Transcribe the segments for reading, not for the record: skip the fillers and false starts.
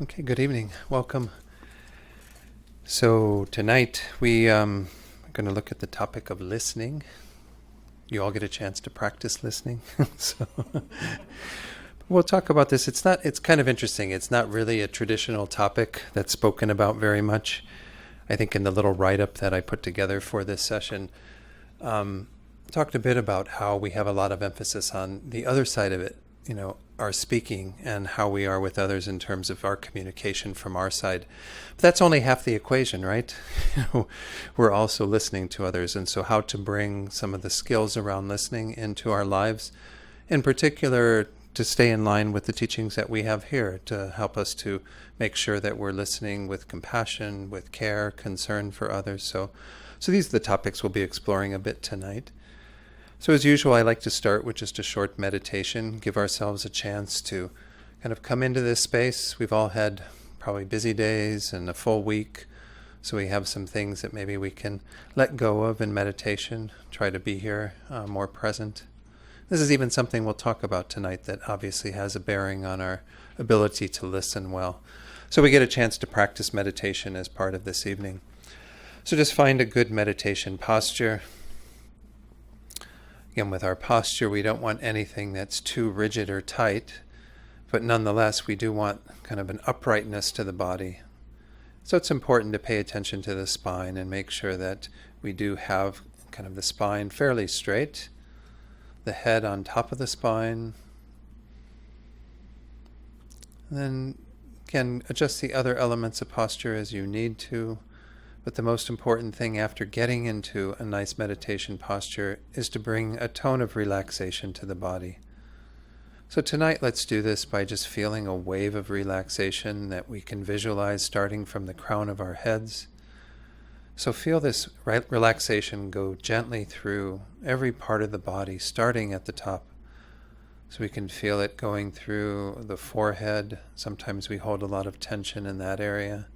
Okay, good evening. Welcome. So tonight we are going to look at the topic of listening. You all get a chance to practice listening. So we'll talk about this. It's kind of interesting. It's not really a traditional topic that's spoken about very much. I think in the little write-up that I put together for this session, talked a bit about how we have a lot of emphasis on the other side of it, our speaking and how we are with others in terms of our communication from our side. But that's only half the equation, right? We're also listening to others, and so how to bring some of the skills around listening into our lives, in particular to stay in line with the teachings that we have here, to help us to make sure that we're listening with compassion, with care, concern for others. So these are the topics we'll be exploring a bit tonight. So as usual, I like to start with just a short meditation, give ourselves a chance to kind of come into this space. We've all had probably busy days and a full week, so we have some things that maybe we can let go of in meditation, try to be here more present. This is even something we'll talk about tonight that obviously has a bearing on our ability to listen well. So we get a chance to practice meditation as part of this evening. So just find a good meditation posture. Again, with our posture, we don't want anything that's too rigid or tight, but nonetheless, we do want kind of an uprightness to the body. So it's important to pay attention to the spine and make sure that we do have kind of the spine fairly straight, the head on top of the spine. And then, again, adjust the other elements of posture as you need to. But the most important thing after getting into a nice meditation posture is to bring a tone of relaxation to the body. So tonight, let's do this by just feeling a wave of relaxation that we can visualize starting from the crown of our heads. So feel this relaxation go gently through every part of the body, starting at the top. So we can feel it going through the forehead. Sometimes we hold a lot of tension in that area.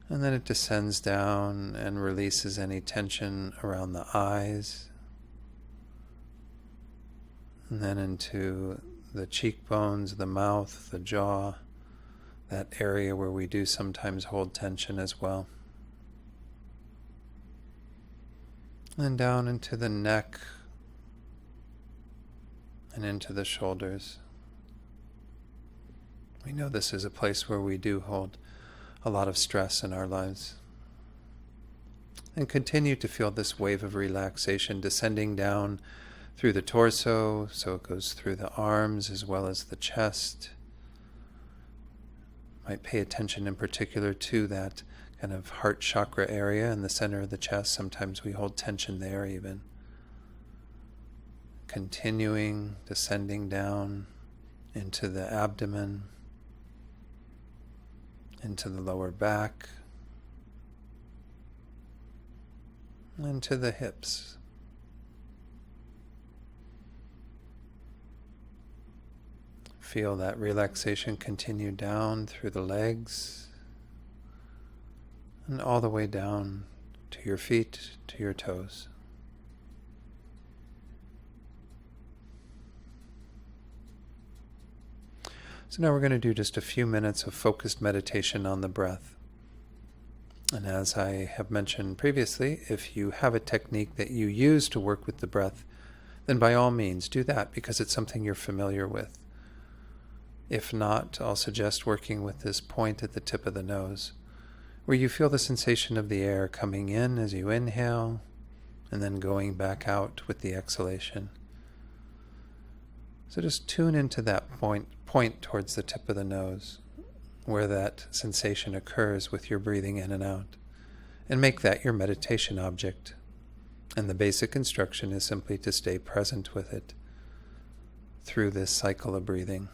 And then it descends down and releases any tension around the eyes. And then into the cheekbones, the mouth, the jaw, that area where we do sometimes hold tension as well. And down into the neck and into the shoulders. We know this is a place where we do hold a lot of stress in our lives. And continue to feel this wave of relaxation descending down through the torso, so it goes through the arms as well as the chest. Might pay attention in particular to that kind of heart chakra area in the center of the chest. Sometimes we hold tension there even. Continuing, descending down into the abdomen, into the lower back, into the hips. Feel that relaxation continue down through the legs and all the way down to your feet, to your toes. So now we're going to do just a few minutes of focused meditation on the breath. And as I have mentioned previously, if you have a technique that you use to work with the breath, then by all means do that because it's something you're familiar with. If not, I'll suggest working with this point at the tip of the nose, where you feel the sensation of the air coming in as you inhale and then going back out with the exhalation. So just tune into that point towards the tip of the nose, where that sensation occurs with your breathing in and out, and make that your meditation object. And the basic instruction is simply to stay present with it through this cycle of breathing.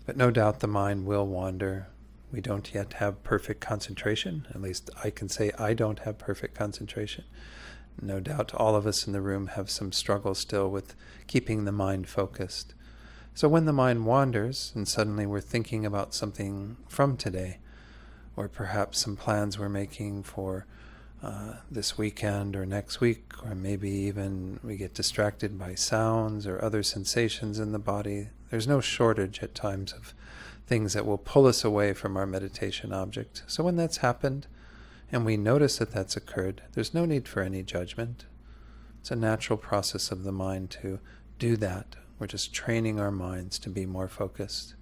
But no doubt the mind will wander. We don't yet have perfect concentration. At least I can say I don't have perfect concentration. No doubt all of us in the room have some struggle still with keeping the mind focused. So when the mind wanders and suddenly we're thinking about something from today, or perhaps some plans we're making for this weekend or next week, or maybe even we get distracted by sounds or other sensations in the body, There's no shortage at times of things that will pull us away from our meditation object. So when that's happened, and we notice that that's occurred, there's no need for any judgment. It's a natural process of the mind to do that. We're just training our minds to be more focused.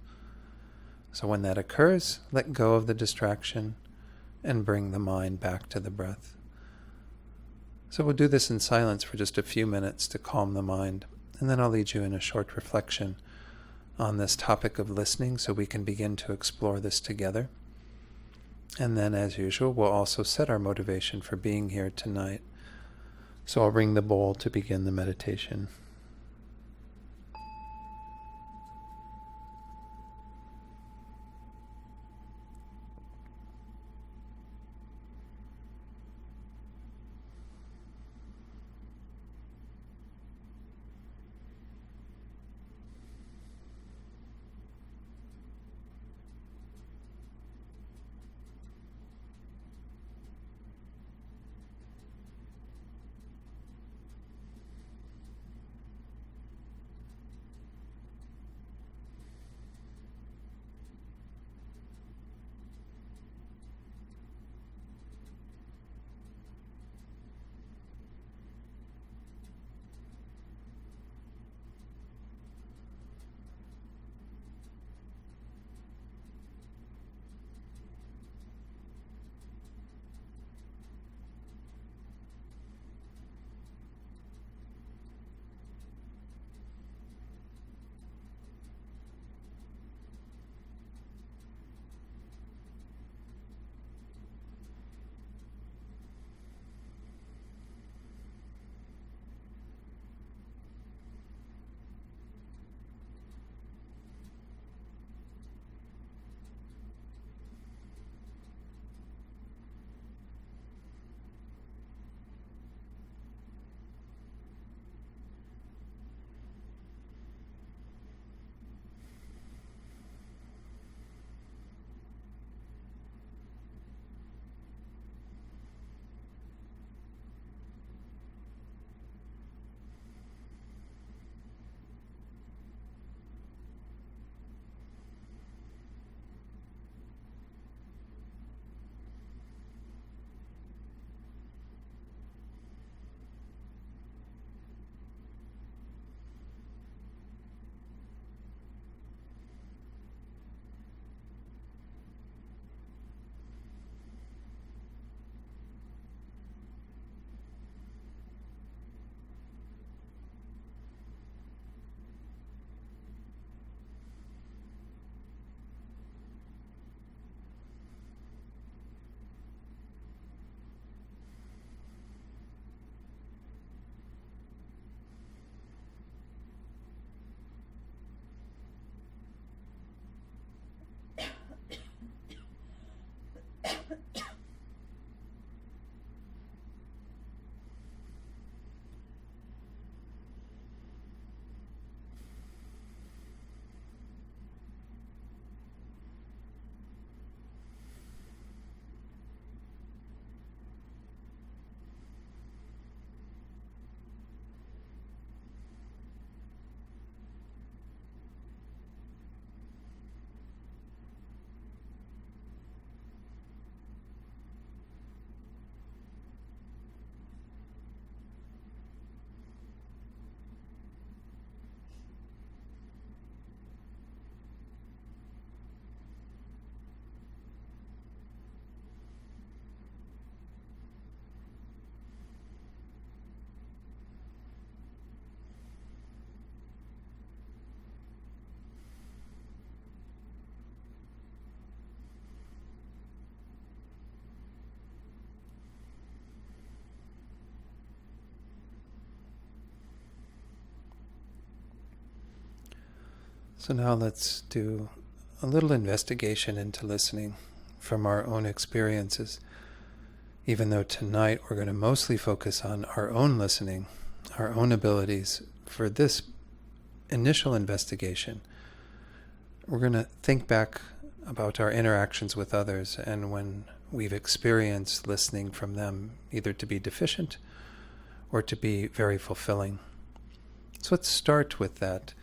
So when that occurs, let go of the distraction and bring the mind back to the breath. So we'll do this in silence for just a few minutes to calm the mind, and then I'll lead you in a short reflection on this topic of listening so we can begin to explore this together. And then, as usual, we'll also set our motivation for being here tonight. So I'll ring the bowl to begin the meditation. So now let's do a little investigation into listening from our own experiences. Even though tonight we're going to mostly focus on our own listening, our own abilities, for this initial investigation, we're going to think back about our interactions with others and when we've experienced listening from them either to be deficient or to be very fulfilling. So let's start with that.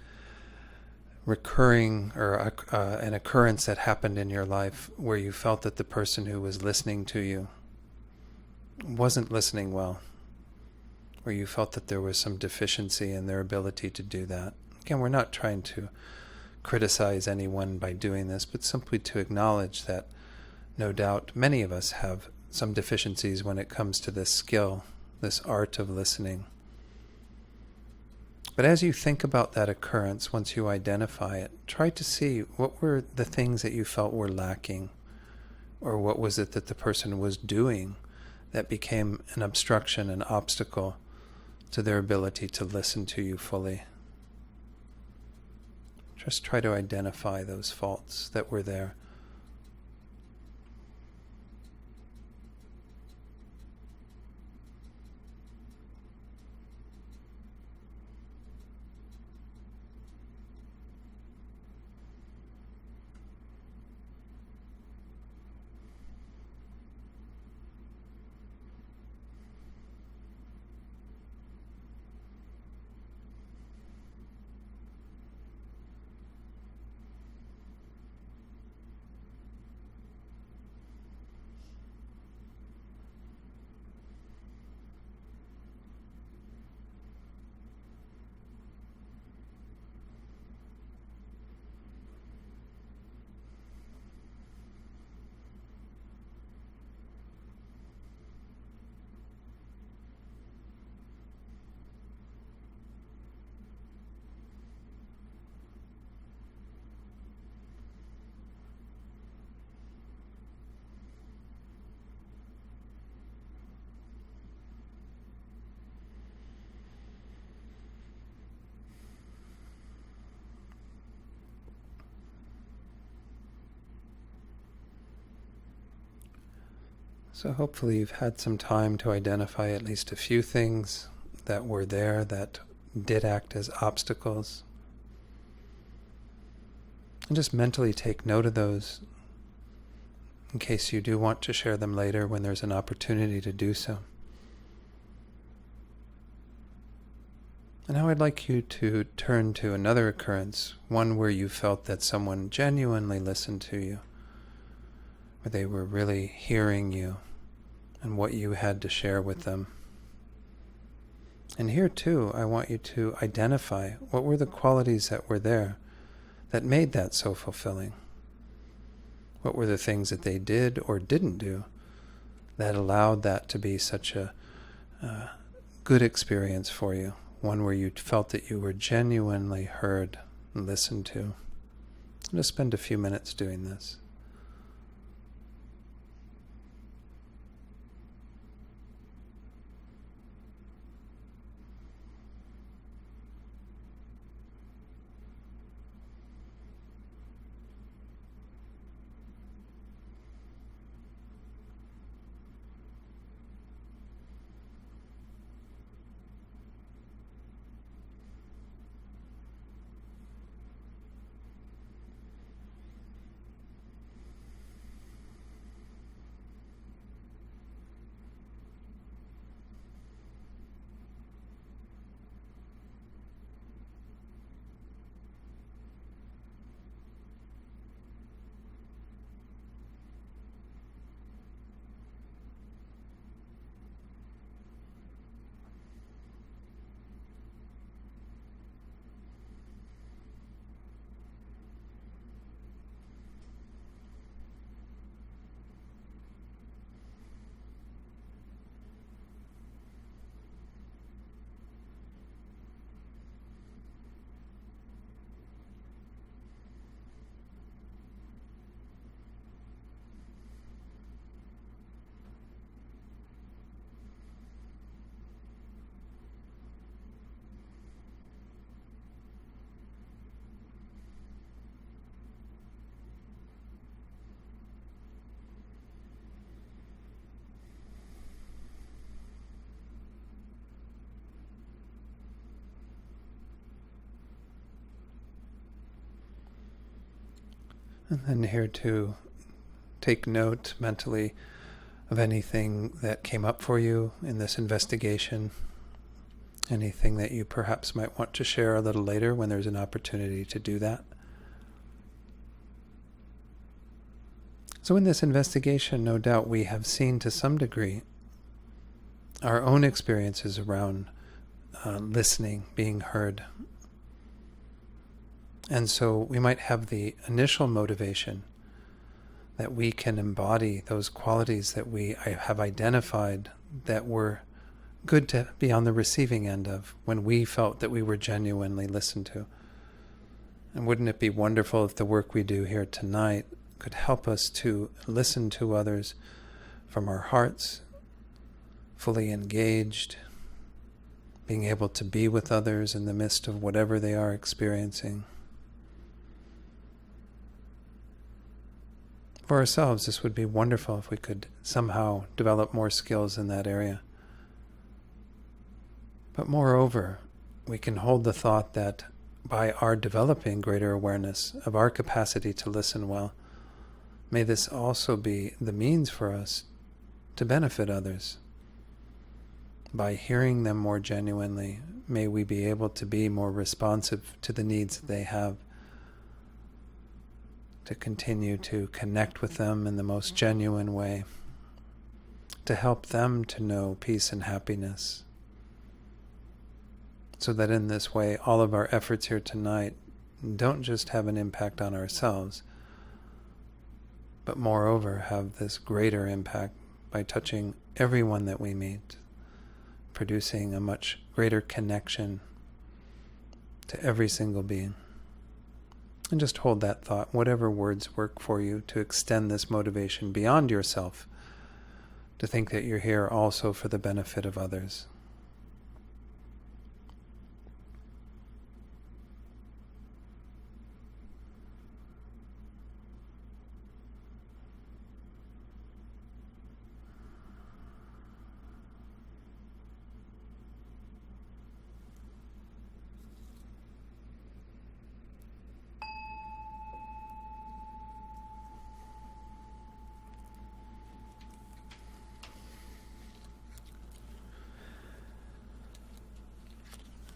recurring or an occurrence that happened in your life where you felt that the person who was listening to you wasn't listening well, where you felt that there was some deficiency in their ability to do that. Again, we're not trying to criticize anyone by doing this, but simply to acknowledge that no doubt many of us have some deficiencies when it comes to this skill, this art of listening. But as you think about that occurrence, once you identify it, try to see what were the things that you felt were lacking, or what was it that the person was doing that became an obstruction, an obstacle to their ability to listen to you fully. Just try to identify those faults that were there. So hopefully you've had some time to identify at least a few things that were there that did act as obstacles. And just mentally take note of those in case you do want to share them later when there's an opportunity to do so. And now I'd like you to turn to another occurrence, one where you felt that someone genuinely listened to you, where they were really hearing you and what you had to share with them. And here too, I want you to identify what were the qualities that were there that made that so fulfilling. What were the things that they did or didn't do that allowed that to be such a good experience for you, one where you felt that you were genuinely heard and listened to. I'm going to spend a few minutes doing this. And then here to take note mentally of anything that came up for you in this investigation, anything that you perhaps might want to share a little later when there's an opportunity to do that. So in this investigation, no doubt we have seen to some degree our own experiences around listening, being heard. And so we might have the initial motivation that we can embody those qualities that we have identified that were good to be on the receiving end of when we felt that we were genuinely listened to. And wouldn't it be wonderful if the work we do here tonight could help us to listen to others from our hearts, fully engaged, being able to be with others in the midst of whatever they are experiencing. For ourselves, this would be wonderful if we could somehow develop more skills in that area. But moreover, we can hold the thought that by our developing greater awareness of our capacity to listen well, may this also be the means for us to benefit others. By hearing them more genuinely, may we be able to be more responsive to the needs that they have, to continue to connect with them in the most genuine way, to help them to know peace and happiness, so that in this way all of our efforts here tonight don't just have an impact on ourselves, but moreover have this greater impact by touching everyone that we meet, producing a much greater connection to every single being. And just hold that thought, whatever words work for you, to extend this motivation beyond yourself, to think that you're here also for the benefit of others.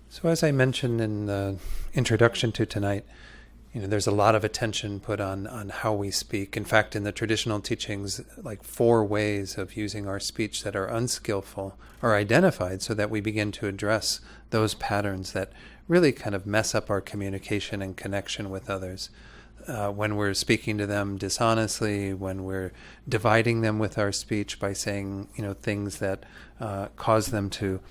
So as I mentioned in the introduction to tonight, there's a lot of attention put on how we speak. In fact, in the traditional teachings, like 4 ways of using our speech that are unskillful are identified so that we begin to address those patterns that really kind of mess up our communication and connection with others. When we're speaking to them dishonestly, when we're dividing them with our speech by saying, things that cause them to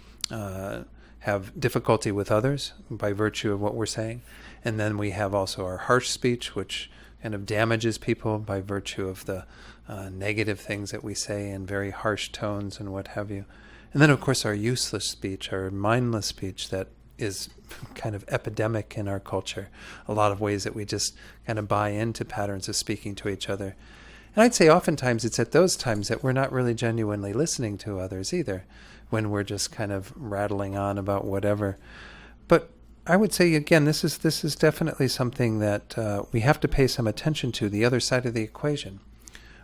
have difficulty with others by virtue of what we're saying. And then we have also our harsh speech, which kind of damages people by virtue of the negative things that we say in very harsh tones and what have you. And then, of course, our useless speech, our mindless speech that is kind of epidemic in our culture. A lot of ways that we just kind of buy into patterns of speaking to each other. And I'd say oftentimes it's at those times that we're not really genuinely listening to others either, when we're just kind of rattling on about whatever. But I would say, again, this is definitely something that we have to pay some attention to, the other side of the equation.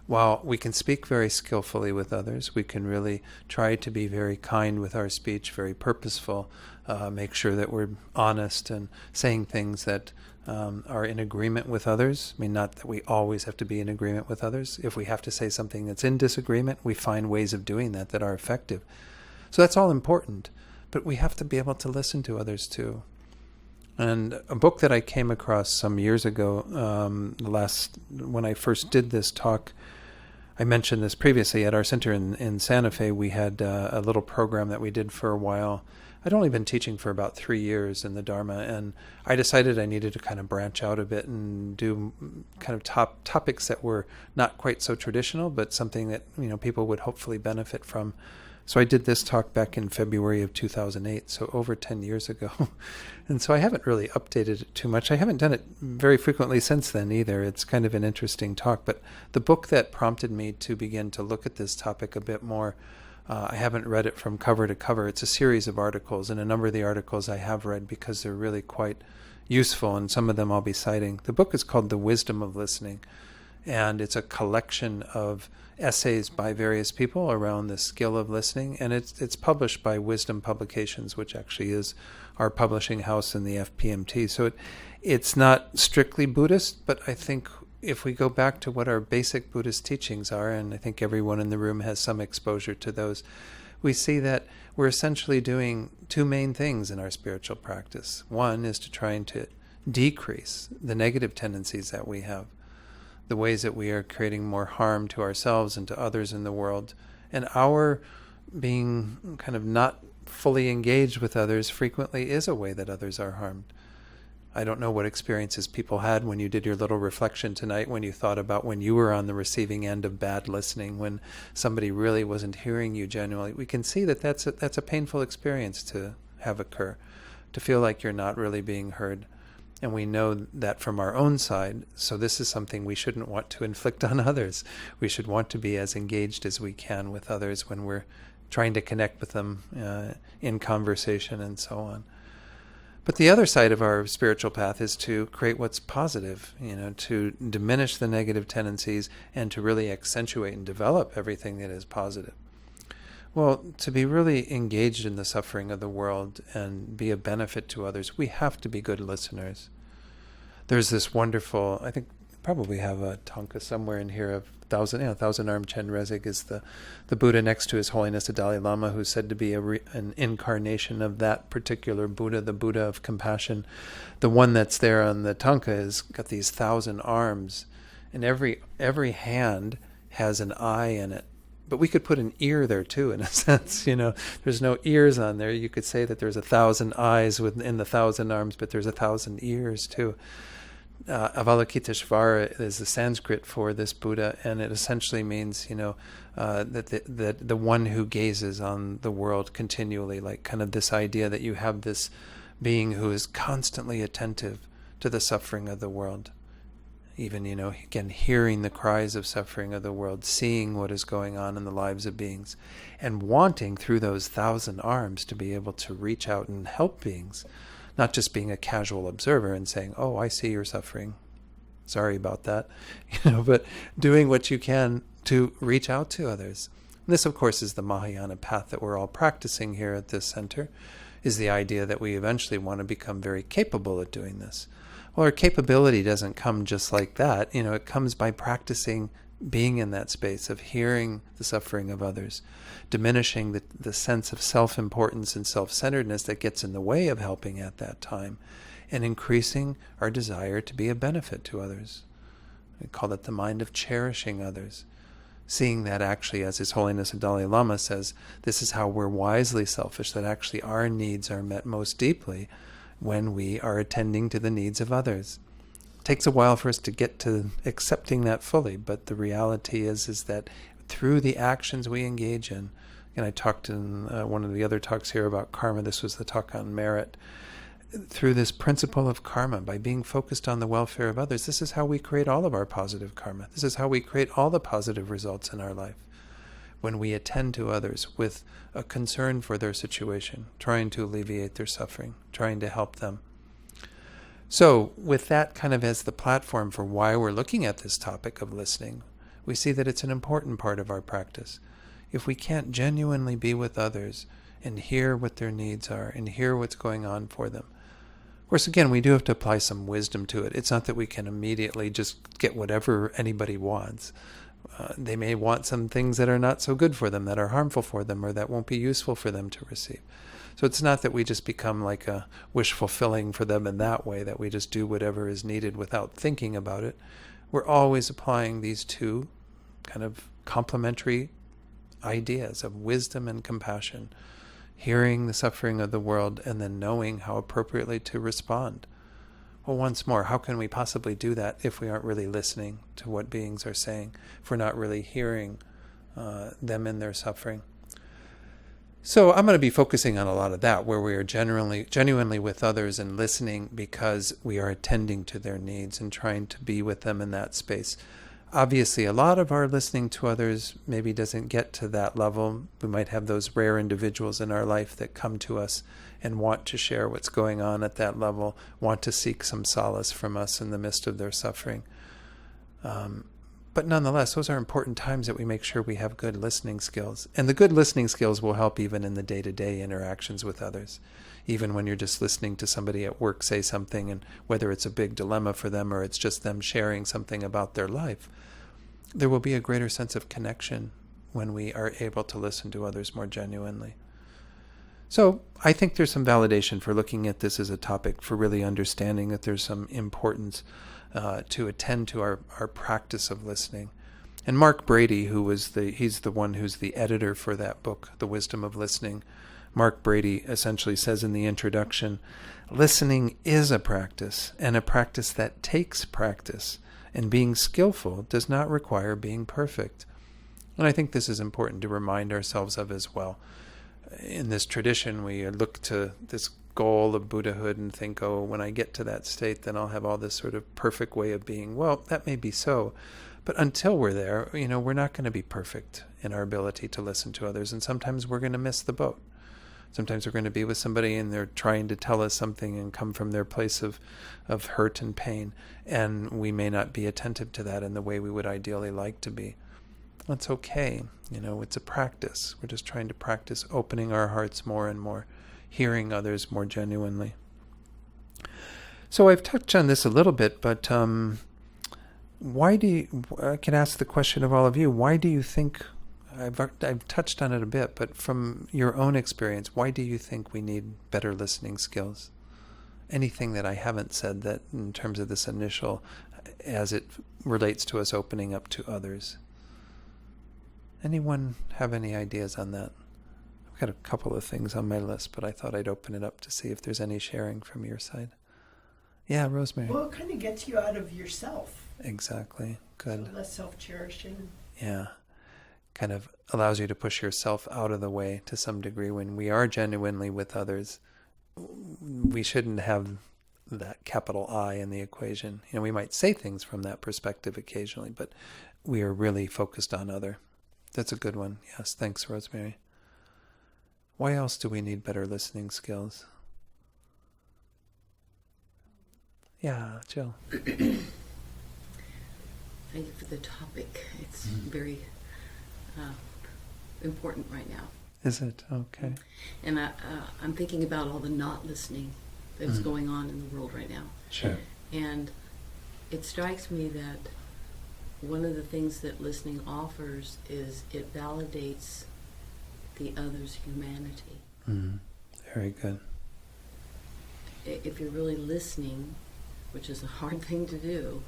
While we can speak very skillfully with others, we can really try to be very kind with our speech, very purposeful, make sure that we're honest and saying things that are in agreement with others. I mean, not that we always have to be in agreement with others. If we have to say something that's in disagreement, we find ways of doing that are effective. So that's all important, but we have to be able to listen to others too. And a book that I came across some years ago, when I first did this talk, I mentioned this previously at our center in Santa Fe. We had a little program that we did for a while. I'd only been teaching for about 3 years in the Dharma, and I decided I needed to kind of branch out a bit and do kind of topics that were not quite so traditional, but something that people would hopefully benefit from. So I did this talk back in February of 2008, so over 10 years ago. And so I haven't really updated it too much. I haven't done it very frequently since then either. It's kind of an interesting talk. But the book that prompted me to begin to look at this topic a bit more, I haven't read it from cover to cover. It's a series of articles, and a number of the articles I have read because they're really quite useful, and some of them I'll be citing. The book is called The Wisdom of Listening, and it's a collection of essays by various people around the skill of listening, and it's published by Wisdom Publications, which actually is our publishing house in the FPMT. So it's not strictly Buddhist, but I think if we go back to what our basic Buddhist teachings are, and I think everyone in the room has some exposure to those, we see that we're essentially doing two main things in our spiritual practice. One is to try to decrease the negative tendencies that we have, the ways that we are creating more harm to ourselves and to others in the world. And our being kind of not fully engaged with others frequently is a way that others are harmed. I don't know what experiences people had when you did your little reflection tonight, when you thought about when you were on the receiving end of bad listening, when somebody really wasn't hearing you genuinely. We can see that that's a painful experience to have occur, to feel like you're not really being heard. And we know that from our own side, so this is something we shouldn't want to inflict on others. We should want to be as engaged as we can with others when we're trying to connect with them in conversation and so on. But the other side of our spiritual path is to create what's positive, to diminish the negative tendencies and to really accentuate and develop everything that is positive. Well, to be really engaged in the suffering of the world and be a benefit to others, we have to be good listeners. There's this wonderful, I think probably have a tanka somewhere in here of Thousand-Armed Chenrezig is the Buddha next to His Holiness the Dalai Lama, who's said to be an incarnation of that particular Buddha, the Buddha of compassion. The one that's there on the tanka has got these 1,000 arms, and every hand has an eye in it. But we could put an ear there too, in a sense. There's no ears on there. You could say that there's 1,000 eyes within the 1,000 arms, but there's 1,000 ears too. Avalokitesvara is the Sanskrit for this Buddha, and it essentially means, that the one who gazes on the world continually, like kind of this idea that you have this being who is constantly attentive to the suffering of the world. Even, again, hearing the cries of suffering of the world, seeing what is going on in the lives of beings, and wanting through those 1,000 arms to be able to reach out and help beings. Not just being a casual observer and saying, oh, I see your suffering. Sorry about that. But doing what you can to reach out to others. And this, of course, is the Mahayana path that we're all practicing here at this center, is the idea that we eventually want to become very capable at doing this. Well, our capability doesn't come just like that. It comes by practicing being in that space of hearing the suffering of others, diminishing the sense of self-importance and self-centeredness that gets in the way of helping at that time, and increasing our desire to be a benefit to others. We call it the mind of cherishing others, seeing that actually, as His Holiness the Dalai Lama says, this is how we're wisely selfish, that actually our needs are met most deeply when we are attending to the needs of others. Takes a while for us to get to accepting that fully, but the reality is that through the actions we engage in, and I talked in one of the other talks here about karma, this was the talk on merit, through this principle of karma, by being focused on the welfare of others, this is how we create all of our positive karma. This is how we create all the positive results in our life. When we attend to others with a concern for their situation, trying to alleviate their suffering, trying to help them. So, with that kind of as the platform for why we're looking at this topic of listening, we see that it's an important part of our practice. If we can't genuinely be with others and hear what their needs are and hear what's going on for them, of course, again, we do have to apply some wisdom to it. It's not that we can immediately just get whatever anybody wants. They may want some things that are not so good for them, that are harmful for them, or that won't be useful for them to receive. So it's not that we just become like a wish fulfilling for them in that way, that we just do whatever is needed without thinking about it. We're always applying these two kind of complementary ideas of wisdom and compassion, hearing the suffering of the world and then knowing how appropriately to respond. Well, once more, how can we possibly do that if we aren't really listening to what beings are saying, if we're not really hearing them in their suffering? So I'm going to be focusing on a lot of that, where we are genuinely with others and listening because we are attending to their needs and trying to be with them in that space. Obviously, a lot of our listening to others maybe doesn't get to that level. We might have those rare individuals in our life that come to us and want to share what's going on at that level, want to seek some solace from us in the midst of their suffering. But But nonetheless, those are important times that we make sure we have good listening skills. And the good listening skills will help even in the day-to-day interactions with others. Even when you're just listening to somebody at work say something, and whether it's a big dilemma for them or it's just them sharing something about their life, there will be a greater sense of connection when we are able to listen to others more genuinely. So I think there's some validation for looking at this as a topic, for really understanding that there's some importance to attend to our practice of listening. And Mark Brady, he's the one who's the editor for that book, The Wisdom of Listening. Mark Brady essentially says in the introduction, listening is a practice, and a practice that takes practice. And being skillful does not require being perfect. And I think this is important to remind ourselves of as well. In this tradition, we look to this goal of Buddhahood and think, oh, when I get to that state, then I'll have all this sort of perfect way of being. Well, that may be so. But until we're there, we're not going to be perfect in our ability to listen to others. And sometimes we're going to miss the boat. Sometimes we're going to be with somebody and they're trying to tell us something and come from their place of hurt and pain. And we may not be attentive to that in the way we would ideally like to be. That's okay. It's a practice. We're just trying to practice opening our hearts more and more, hearing others more genuinely. So I've touched on this a little bit, but I can ask the question of all of you, why do you think, I've touched on it a bit, but from your own experience, why do you think we need better listening skills? Anything that I haven't said that in terms of this initial, as it relates to us opening up to others? Anyone have any ideas on that? I've got a couple of things on my list, but I thought I'd open it up to see if there's any sharing from your side. Yeah, Rosemary. Well, it kind of gets you out of yourself. Exactly. Good. So less self-cherishing. Yeah. Kind of allows you to push yourself out of the way to some degree. When we are genuinely with others, we shouldn't have that capital I in the equation. We might say things from that perspective occasionally, but we are really focused on other. That's a good one. Yes, thanks, Rosemary. Why else do we need better listening skills? Yeah, Jill. Thank you for the topic. It's very important right now. Is it? Okay. And I'm thinking about all the not listening that's going on in the world right now. Sure. And it strikes me that one of the things that listening offers is it validates the other's humanity. Very good. If you're really listening, which is a hard thing to do,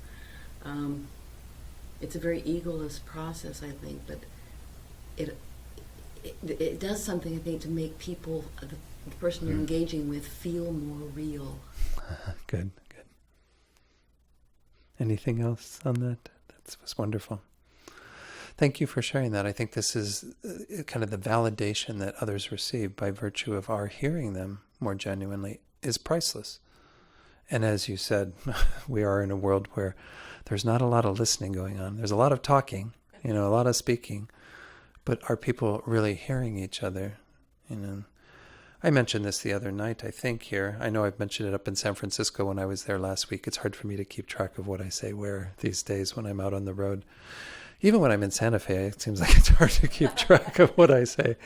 it's a very egoless process, I think, but it does something, I think, to make people, the person you're engaging with, feel more real. Good. Anything else on that? That was wonderful. Thank you for sharing that. I think this is kind of the validation that others receive by virtue of our hearing them more genuinely is priceless. And as you said, we are in a world where there's not a lot of listening going on. There's a lot of talking, a lot of speaking, but are people really hearing each other? I mentioned this the other night, I think, here. I know I've mentioned it up in San Francisco when I was there last week. It's hard for me to keep track of what I say where these days when I'm out on the road. Even when I'm in Santa Fe, it seems like it's hard to keep track of what I say.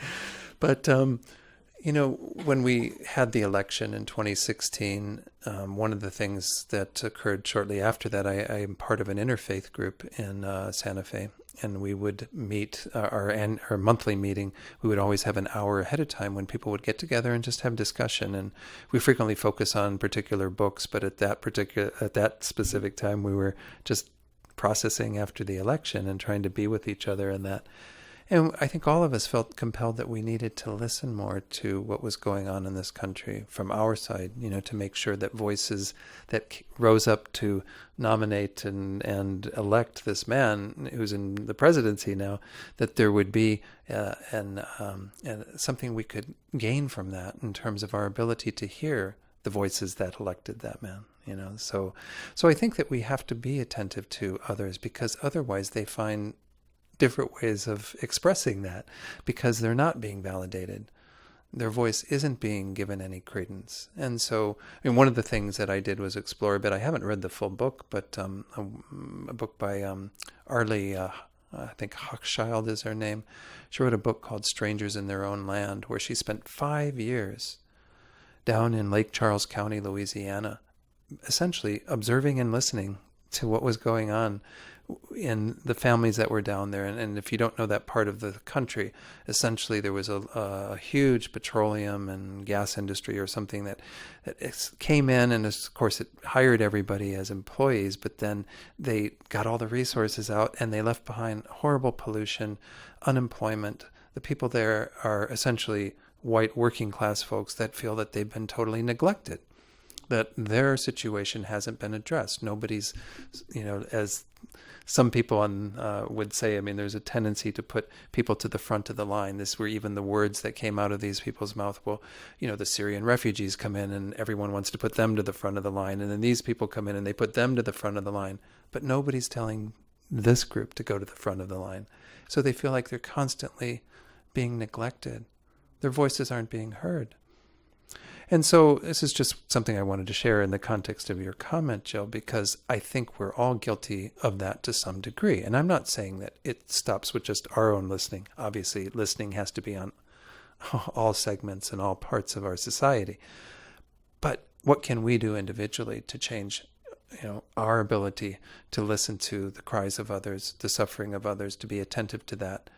But, when we had the election in 2016, one of the things that occurred shortly after that, I am part of an interfaith group in Santa Fe, and we would meet our monthly meeting. We would always have an hour ahead of time when people would get together and just have discussion. And we frequently focus on particular books, but at that specific time, we were just processing after the election and trying to be with each other in that. And I think all of us felt compelled that we needed to listen more to what was going on in this country from our side, to make sure that voices that rose up to nominate and elect this man who's in the presidency now, that there would be and something we could gain from that in terms of our ability to hear the voices that elected that man. So I think that we have to be attentive to others, because otherwise they find different ways of expressing that, because they're not being validated. Their voice isn't being given any credence. And so, one of the things that I did was explore a bit. I haven't read the full book, but a book by Arlie, I think Hochschild is her name. She wrote a book called Strangers in Their Own Land, where she spent 5 years down in Lake Charles County, Louisiana, essentially observing and listening to what was going on in the families that were down there. And if you don't know that part of the country, essentially there was a huge petroleum and gas industry or something that came in, and of course it hired everybody as employees, but then they got all the resources out and they left behind horrible pollution, unemployment. The people there are essentially white working class folks that feel that they've been totally neglected, that their situation hasn't been addressed. Nobody's, as some people would say, there's a tendency to put people to the front of the line. This were even the words that came out of these people's mouth. Well, the Syrian refugees come in and everyone wants to put them to the front of the line. And then these people come in and they put them to the front of the line. But nobody's telling this group to go to the front of the line. So they feel like they're constantly being neglected. Their voices aren't being heard. And so this is just something I wanted to share in the context of your comment, Jill, because I think we're all guilty of that to some degree. And I'm not saying that it stops with just our own listening. Obviously, listening has to be on all segments and all parts of our society. But what can we do individually to change, our ability to listen to the cries of others, the suffering of others, to be attentive to that,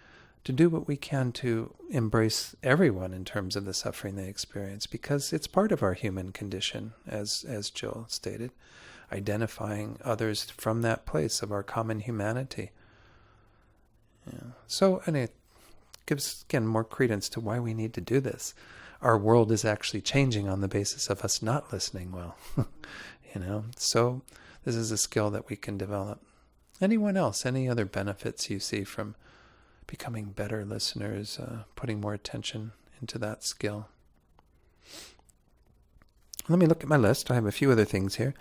to do what we can to embrace everyone in terms of the suffering they experience, because it's part of our human condition, as Jill stated, identifying others from that place of our common humanity. So, and it gives, again, more credence to why we need to do this. Our world is actually changing on the basis of us not listening well, So this is a skill that we can develop. Anyone else, any other benefits you see from becoming better listeners, putting more attention into that skill? Let me look at my list. I have a few other things here.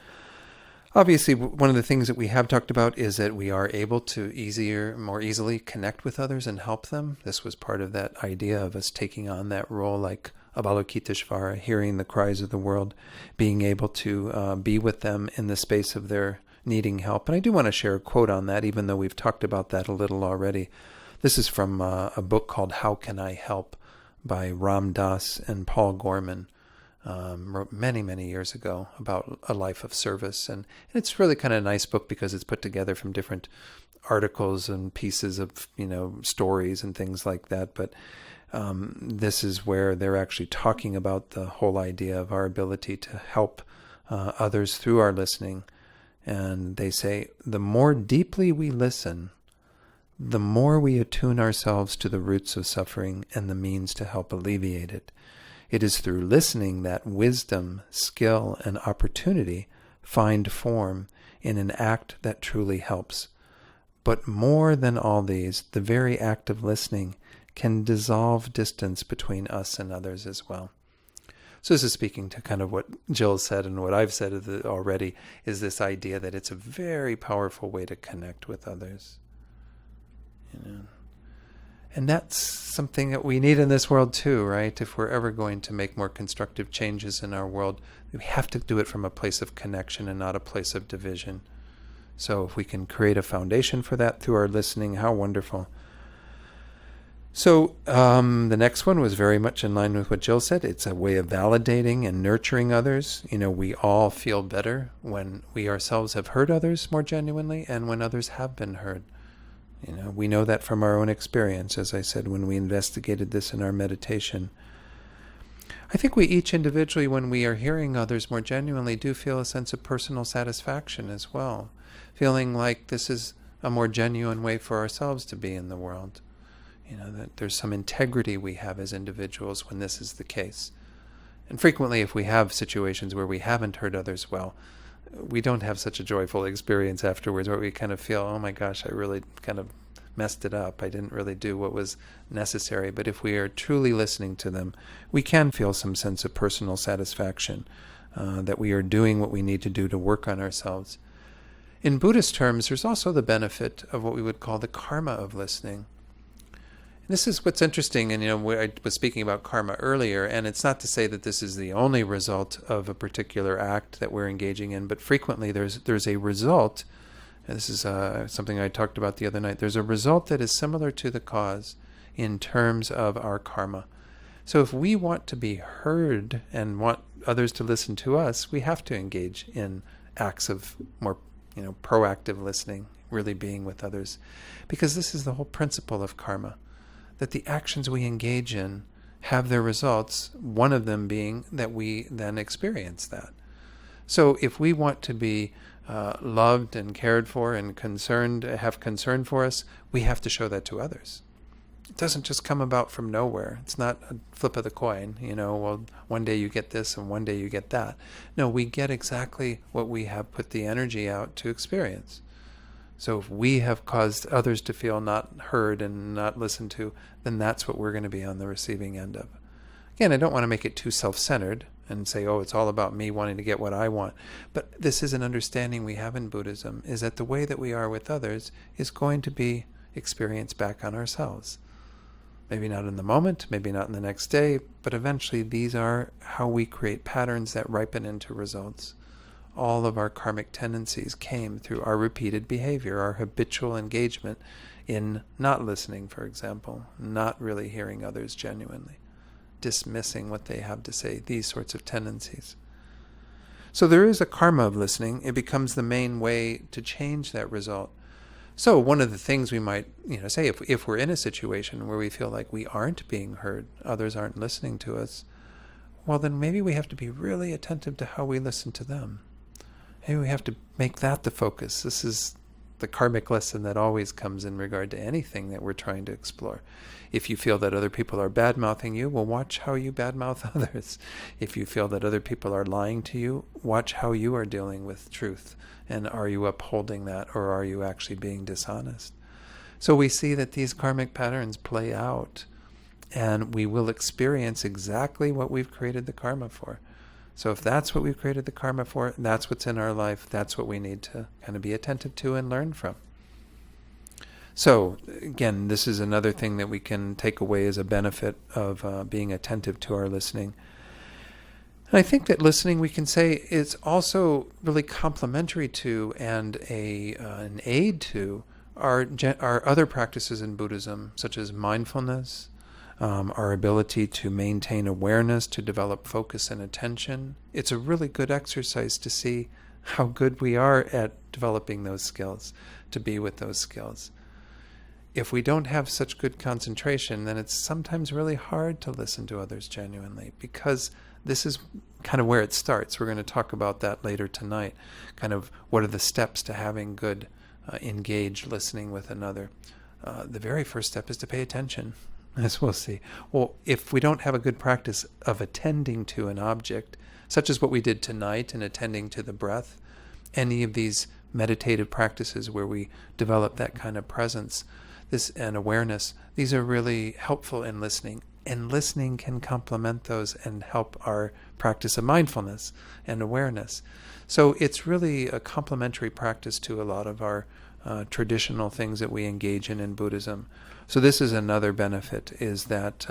Obviously, one of the things that we have talked about is that we are able to more easily connect with others and help them. This was part of that idea of us taking on that role like Avalokitesvara, hearing the cries of the world, being able to be with them in the space of their needing help. And I do want to share a quote on that, even though we've talked about that a little already. This is from a book called How Can I Help by Ram Dass and Paul Gorman. Wrote many, many years ago about a life of service. And it's really kind of a nice book because it's put together from different articles and pieces of, stories and things like that. But this is where they're actually talking about the whole idea of our ability to help others through our listening. And they say, the more deeply we listen, the more we attune ourselves to the roots of suffering and the means to help alleviate it. It is through listening that wisdom, skill, and opportunity find form in an act that truly helps. But more than all these, the very act of listening can dissolve distance between us and others as well. So this is speaking to kind of what Jill said and what I've said already, is this idea that it's a very powerful way to connect with others. And that's something that we need in this world too, right? If we're ever going to make more constructive changes in our world, we have to do it from a place of connection and not a place of division. So if we can create a foundation for that through our listening, how wonderful. So the next one was very much in line with what Jill said. It's a way of validating and nurturing others. We all feel better when we ourselves have heard others more genuinely and when others have been heard. We know that from our own experience, as I said, when we investigated this in our meditation. I think we each individually, when we are hearing others more genuinely, do feel a sense of personal satisfaction as well, feeling like this is a more genuine way for ourselves to be in the world. That there's some integrity we have as individuals when this is the case. And frequently, if we have situations where we haven't heard others well, we don't have such a joyful experience afterwards, where we kind of feel, oh my gosh, I really kind of messed it up. I didn't really do what was necessary. But if we are truly listening to them, we can feel some sense of personal satisfaction, that we are doing what we need to do to work on ourselves. In Buddhist terms, there's also the benefit of what we would call the karma of listening. This is what's interesting, and I was speaking about karma earlier, and it's not to say that this is the only result of a particular act that we're engaging in, but frequently there's a result, And this is something I talked about the other night. There's a result that is similar to the cause in terms of our karma. So if we want to be heard and want others to listen to us, we have to engage in acts of more, proactive listening, really being with others. Because this is the whole principle of karma, that the actions we engage in have their results, one of them being that we then experience that. So if we want to be loved and cared for and concerned, have concern for us, we have to show that to others. It doesn't just come about from nowhere. It's not a flip of the coin, well, one day you get this and one day you get that. No, we get exactly what we have put the energy out to experience. So if we have caused others to feel not heard and not listened to, then that's what we're going to be on the receiving end of. Again, I don't want to make it too self-centered and say, it's all about me wanting to get what I want. But this is an understanding we have in Buddhism, is that the way that we are with others is going to be experienced back on ourselves. Maybe not in the moment, maybe not in the next day, but eventually these are how we create patterns that ripen into results. All of our karmic tendencies came through our repeated behavior, our habitual engagement in not listening, for example, not really hearing others genuinely, dismissing what they have to say, these sorts of tendencies. So there is a karma of listening. It becomes the main way to change that result. So one of the things we might, say, if we're in a situation where we feel like we aren't being heard, others aren't listening to us, well, then maybe we have to be really attentive to how we listen to them. Maybe we have to make that the focus. This is the karmic lesson that always comes in regard to anything that we're trying to explore. If you feel that other people are bad-mouthing you, well, watch how you bad-mouth others. If you feel that other people are lying to you, watch how you are dealing with truth. And are you upholding that, or are you actually being dishonest? So we see that these karmic patterns play out, and we will experience exactly what we've created the karma for. So if that's what we've created the karma for, that's what's in our life, that's what we need to kind of be attentive to and learn from. So again, this is another thing that we can take away as a benefit of being attentive to our listening. And I think that listening, we can say, is also really complementary to and an aid to our other practices in Buddhism, such as mindfulness, our ability to maintain awareness, to develop focus and attention. It's a really good exercise to see how good we are at developing those skills, to be with those skills. If we don't have such good concentration, then it's sometimes really hard to listen to others genuinely, because this is kind of where it starts. We're going to talk about that later tonight, kind of what are the steps to having good, engaged listening with another. The very first step is to pay attention, as we'll see. Well, if we don't have a good practice of attending to an object, such as what we did tonight in attending to the breath, any of these meditative practices where we develop that kind of presence, and awareness, these are really helpful in listening. And listening can complement those and help our practice of mindfulness and awareness. So it's really a complementary practice to a lot of our traditional things that we engage in Buddhism. So this is another benefit, is that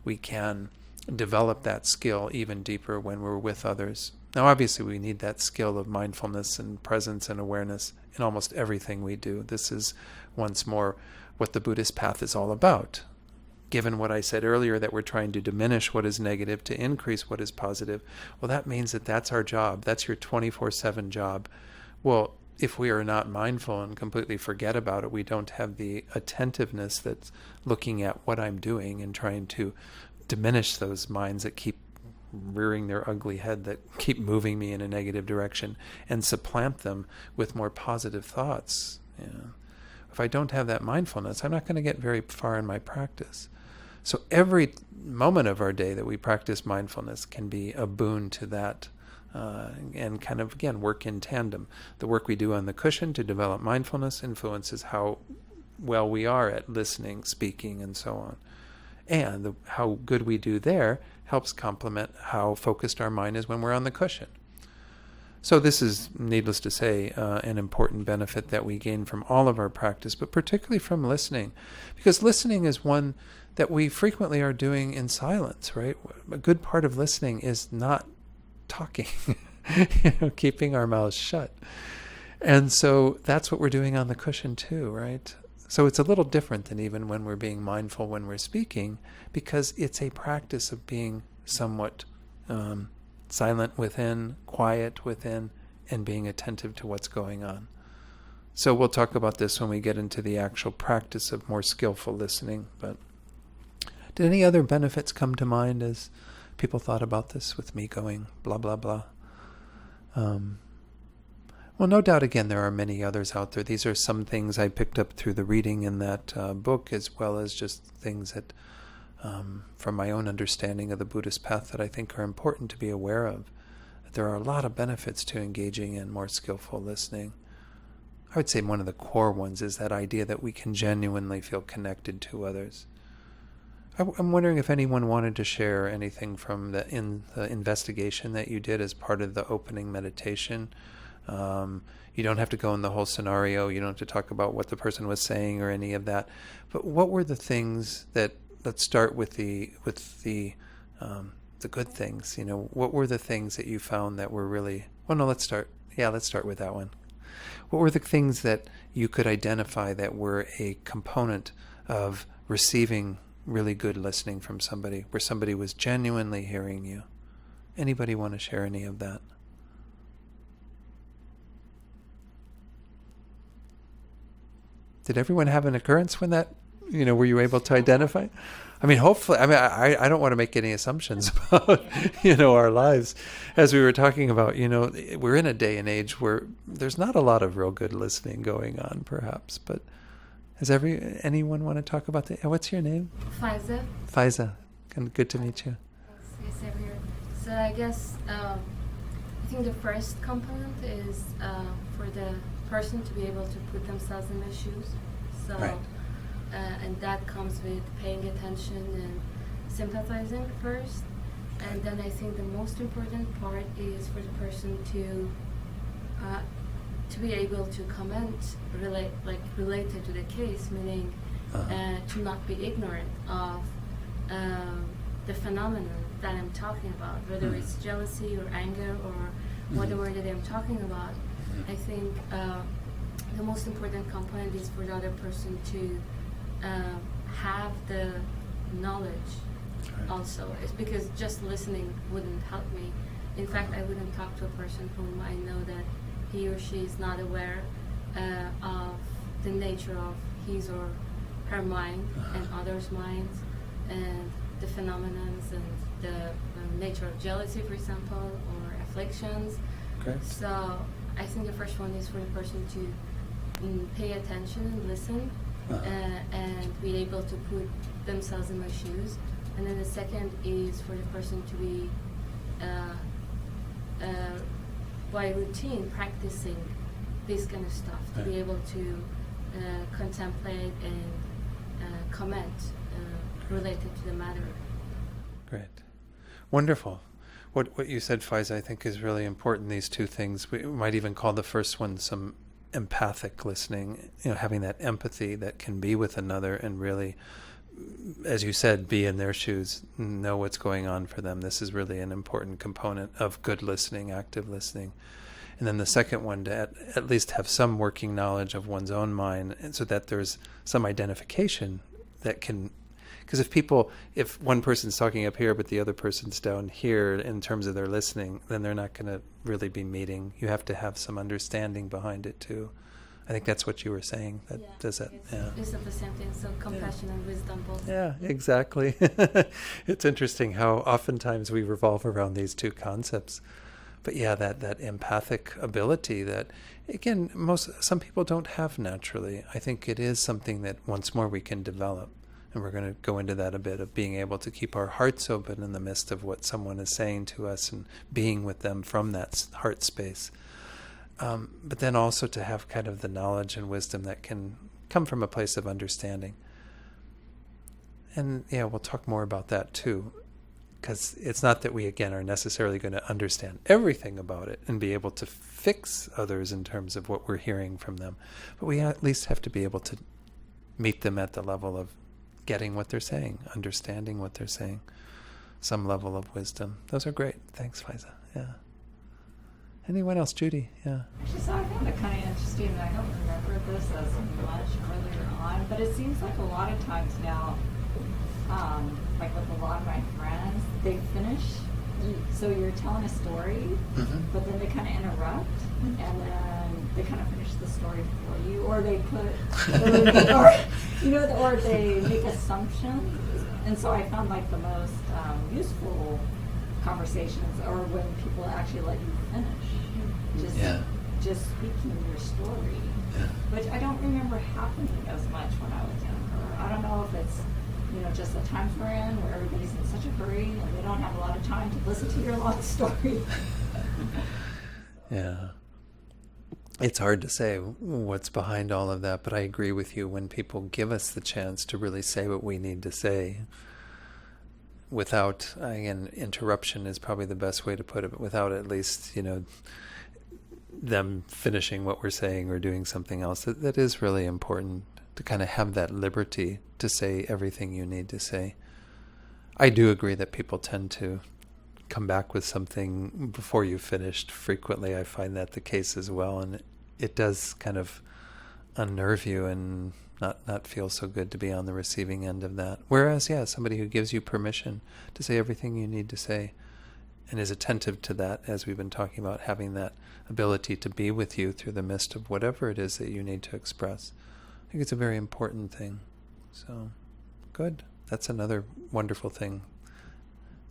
we can develop that skill even deeper when we're with others. Now, obviously, we need that skill of mindfulness and presence and awareness in almost everything we do. This is, once more, what the Buddhist path is all about. Given what I said earlier, that we're trying to diminish what is negative to increase what is positive, well, that means that that's our job. That's your 24/7 job. Well, if we are not mindful and completely forget about it, we don't have the attentiveness that's looking at what I'm doing and trying to diminish those minds that keep rearing their ugly head, that keep moving me in a negative direction, and supplant them with more positive thoughts. If I don't have that mindfulness, I'm not going to get very far in my practice. So every moment of our day that we practice mindfulness can be a boon to that, and kind of, again, work in tandem. The work we do on the cushion to develop mindfulness influences how well we are at listening, speaking, and so on. And how good we do there helps complement how focused our mind is when we're on the cushion. So this is, needless to say, an important benefit that we gain from all of our practice, but particularly from listening. Because listening is one that we frequently are doing in silence, right? A good part of listening is not talking, keeping our mouths shut. And so that's what we're doing on the cushion too, right? So it's a little different than even when we're being mindful when we're speaking, because it's a practice of being somewhat silent within, quiet within, and being attentive to what's going on. So we'll talk about this when we get into the actual practice of more skillful listening. But did any other benefits come to mind as people thought about this with me going blah, blah, blah? Well, no doubt, again, there are many others out there. These are some things I picked up through the reading in that book, as well as just things that, from my own understanding of the Buddhist path, that I think are important to be aware of. There are a lot of benefits to engaging in more skillful listening. I would say one of the core ones is that idea that we can genuinely feel connected to others. I'm wondering if anyone wanted to share anything from the investigation that you did as part of the opening meditation. You don't have to go in the whole scenario. You don't have to talk about what the person was saying or any of that. But what were the things that? Let's start with the good things. What were the things that you found that were really? Well, no. Let's start with that one. What were the things that you could identify that were a component of receiving really good listening from somebody, where somebody was genuinely hearing you? Anybody want to share any of that? Did everyone have an occurrence when that, were you able to identify? I mean, hopefully, I don't want to make any assumptions about, our lives. As we were talking about, we're in a day and age where there's not a lot of real good listening going on, perhaps. But does anyone want to talk about that? What's your name? Faiza. Faiza. Good to meet you. Yes, everywhere. So I guess, I think the first component is for the person to be able to put themselves in their shoes. So, right. And that comes with paying attention and sympathizing first. And then I think the most important part is for the person to be able to comment related to the case, meaning to not be ignorant of the phenomenon that I'm talking about, whether it's jealousy or anger or whatever that I'm talking about. I think the most important component is for the other person to have the knowledge also. It's because just listening wouldn't help me. In fact, I wouldn't talk to a person whom I know that he or she is not aware of the nature of his or her mind and others' minds and the phenomenons and the nature of jealousy, for example, or afflictions. Correct. So I think the first one is for the person to pay attention and listen and be able to put themselves in my shoes. And then the second is for the person to be, by routine, practicing this kind of stuff, to be able to contemplate and comment related to the matter. Great. Wonderful. What you said, Faiza, I think is really important, these two things. We might even call the first one some empathic listening, having that empathy that can be with another and really, as you said, be in their shoes, know what's going on for them. This is really an important component of good listening, active listening. And then the second one, to at least have some working knowledge of one's own mind, and so that there's some identification that can, because if one person's talking up here but the other person's down here in terms of their listening, then they're not going to really be meeting. You have to have some understanding behind it too. I think that's what you were saying. It's the same thing. So compassion and wisdom both. Yeah, exactly. It's interesting how oftentimes we revolve around these two concepts. But yeah, that empathic ability that, again, some people don't have naturally. I think it is something that once more we can develop. And we're going to go into that a bit, of being able to keep our hearts open in the midst of what someone is saying to us and being with them from that heart space. But then also to have kind of the knowledge and wisdom that can come from a place of understanding. And yeah, we'll talk more about that too. Because it's not that we, again, are necessarily going to understand everything about it and be able to fix others in terms of what we're hearing from them. But we at least have to be able to meet them at the level of getting what they're saying, understanding what they're saying, some level of wisdom. Those are great. Thanks, Faiza. Yeah. Anyone else? Judy? Yeah. Actually, so I found it kind of interesting, and I don't remember this as much earlier on, but it seems like a lot of times now, like with a lot of my friends, they finish, so you're telling a story, but then they kind of interrupt, and then they kind of finish the story for you, or they put, or they make assumptions, and so I found like the most useful conversations are when people actually let you finish, just speaking your story, which I don't remember happening as much when I was younger. I don't know if it's just the times we're in where everybody's in such a hurry and they don't have a lot of time to listen to your long story. Yeah. It's hard to say what's behind all of that, but I agree with you. When people give us the chance to really say what we need to say, without, again, interruption is probably the best way to put it, but without at least, them finishing what we're saying or doing something else, that is really important, to kind of have that liberty to say everything you need to say. I do agree that people tend to come back with something before you've finished. Frequently I find that the case as well, and it does kind of unnerve you and not feel so good to be on the receiving end of that. Whereas, somebody who gives you permission to say everything you need to say and is attentive to that, as we've been talking about, having that ability to be with you through the midst of whatever it is that you need to express. I think it's a very important thing. So, good. That's another wonderful thing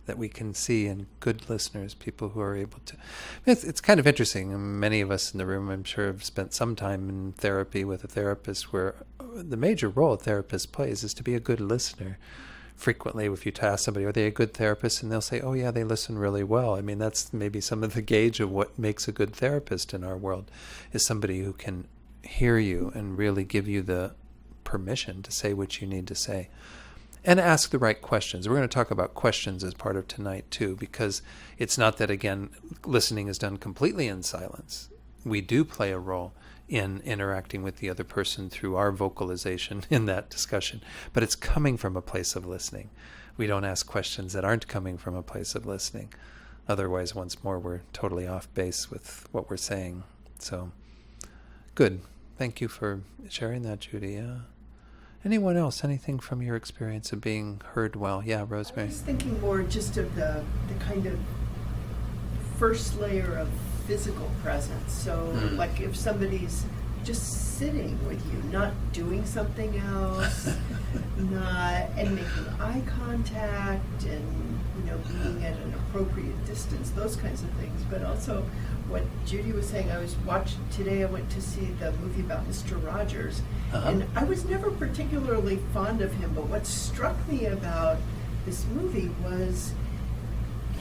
that we can see in good listeners, people who are able to... It's kind of interesting. Many of us in the room, I'm sure, have spent some time in therapy with a therapist, where the major role a therapist plays is to be a good listener. Frequently, if you ask somebody, are they a good therapist? And they'll say, oh yeah, they listen really well. I mean, that's maybe some of the gauge of what makes a good therapist in our world, is somebody who can hear you and really give you the permission to say what you need to say. And ask the right questions. We're going to talk about questions as part of tonight too, because it's not that, again, listening is done completely in silence. We do play a role in interacting with the other person through our vocalization in that discussion, but it's coming from a place of listening. We don't ask questions that aren't coming from a place of listening. Otherwise, once more, we're totally off base with what we're saying. So, good. Thank you for sharing that, Judy. Anyone else? Anything from your experience of being heard well? Yeah, Rosemary. I was thinking more just of the kind of first layer of physical presence. So like if somebody's just sitting with you, not doing something else, and making eye contact, and being at an appropriate distance, those kinds of things. But also what Judy was saying, I went to see the movie about Mr. Rogers, and I was never particularly fond of him, but what struck me about this movie was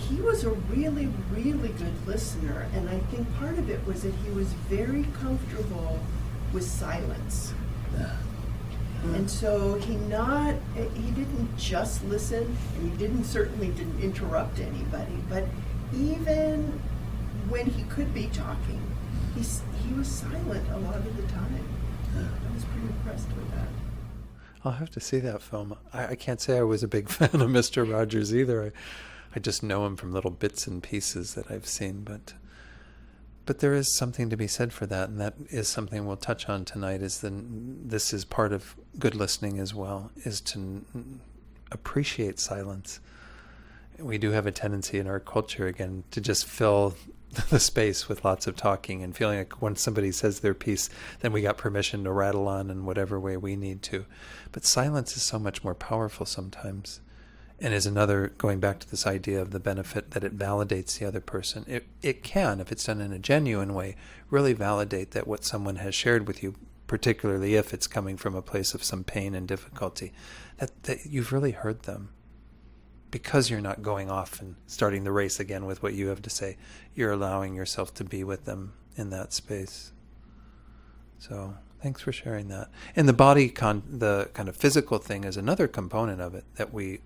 he was a really, really good listener, and I think part of it was that he was very comfortable with silence. And so he didn't just listen, and he certainly didn't interrupt anybody, but even when he could be talking, he was silent a lot of the time. I was pretty impressed with that. I'll have to see that film. I can't say I was a big fan of Mr. Rogers either. I just know him from little bits and pieces that I've seen, but there is something to be said for that, and that is something we'll touch on tonight. This is part of good listening as well, is to appreciate silence. We do have a tendency in our culture, again, to just fill the space with lots of talking and feeling like when somebody says their piece, then we got permission to rattle on in whatever way we need to. But silence is so much more powerful sometimes, and is another, going back to this idea of the benefit that it validates the other person. It can, if it's done in a genuine way, really validate that what someone has shared with you, particularly if it's coming from a place of some pain and difficulty, that you've really heard them. Because you're not going off and starting the race again with what you have to say, you're allowing yourself to be with them in that space. So thanks for sharing that. And the body, the kind of physical thing is another component of it that we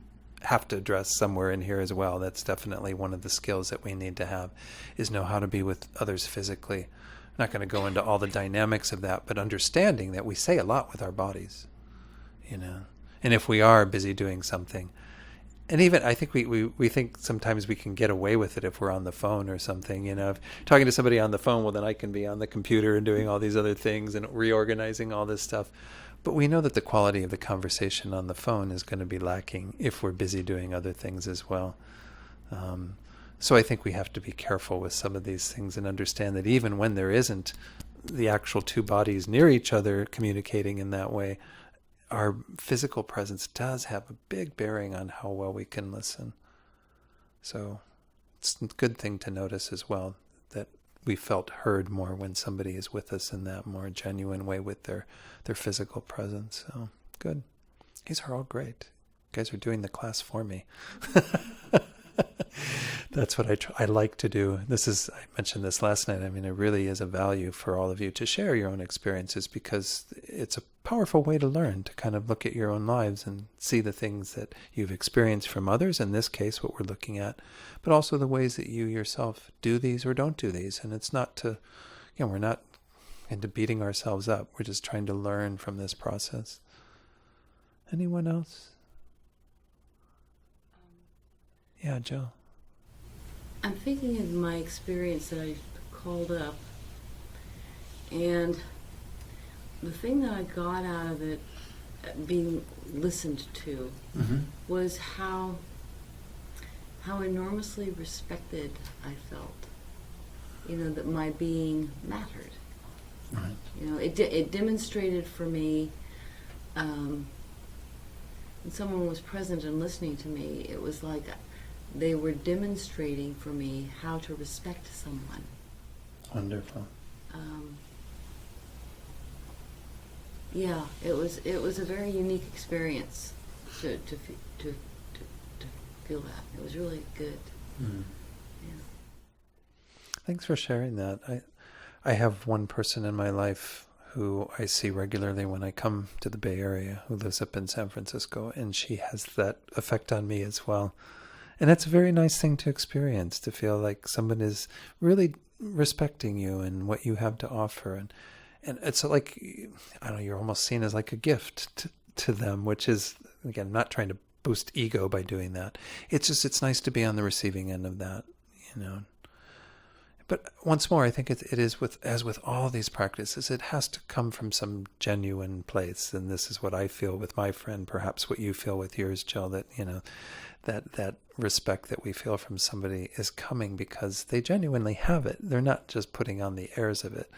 have to address somewhere in here as well. That's definitely one of the skills that we need to have, is know how to be with others physically. I'm not going to go into all the dynamics of that, but understanding that we say a lot with our bodies, And if we are busy doing something, And even I think we think sometimes we can get away with it if we're on the phone or something, if talking to somebody on the phone, well then I can be on the computer and doing all these other things and reorganizing all this stuff. But we know that the quality of the conversation on the phone is going to be lacking if we're busy doing other things as well. So I think we have to be careful with some of these things and understand that even when there isn't the actual two bodies near each other communicating in that way, our physical presence does have a big bearing on how well we can listen. So it's a good thing to notice as well that we felt heard more when somebody is with us in that more genuine way with their physical presence. So good. These are all great. You guys are doing the class for me. That's what I like to do. I mentioned this last night. I mean, it really is a value for all of you to share your own experiences, because it's a powerful way to learn, to kind of look at your own lives and see the things that you've experienced from others, in this case, what we're looking at, but also the ways that you yourself do these or don't do these. And it's not to, we're not into beating ourselves up. We're just trying to learn from this process. Anyone else? Yeah, Joe. I'm thinking of my experience that I called up, and the thing that I got out of it, being listened to, was how enormously respected I felt. That my being mattered. Right. It demonstrated for me, when someone was present and listening to me, it was like they were demonstrating for me how to respect someone. Wonderful. Yeah, it was a very unique experience to feel that. It was really good. Mm. Yeah. Thanks for sharing that. I have one person in my life who I see regularly when I come to the Bay Area, who lives up in San Francisco, and she has that effect on me as well. And it's a very nice thing to experience, to feel like someone is really respecting you and what you have to offer. And it's like, I don't know, you're almost seen as like a gift to them, which is, again, I'm not trying to boost ego by doing that. It's nice to be on the receiving end of that, But once more, I think it is as with all these practices, it has to come from some genuine place. And this is what I feel with my friend, perhaps what you feel with yours, Jill, that, that respect that we feel from somebody is coming because they genuinely have it. They're not just putting on the airs of it.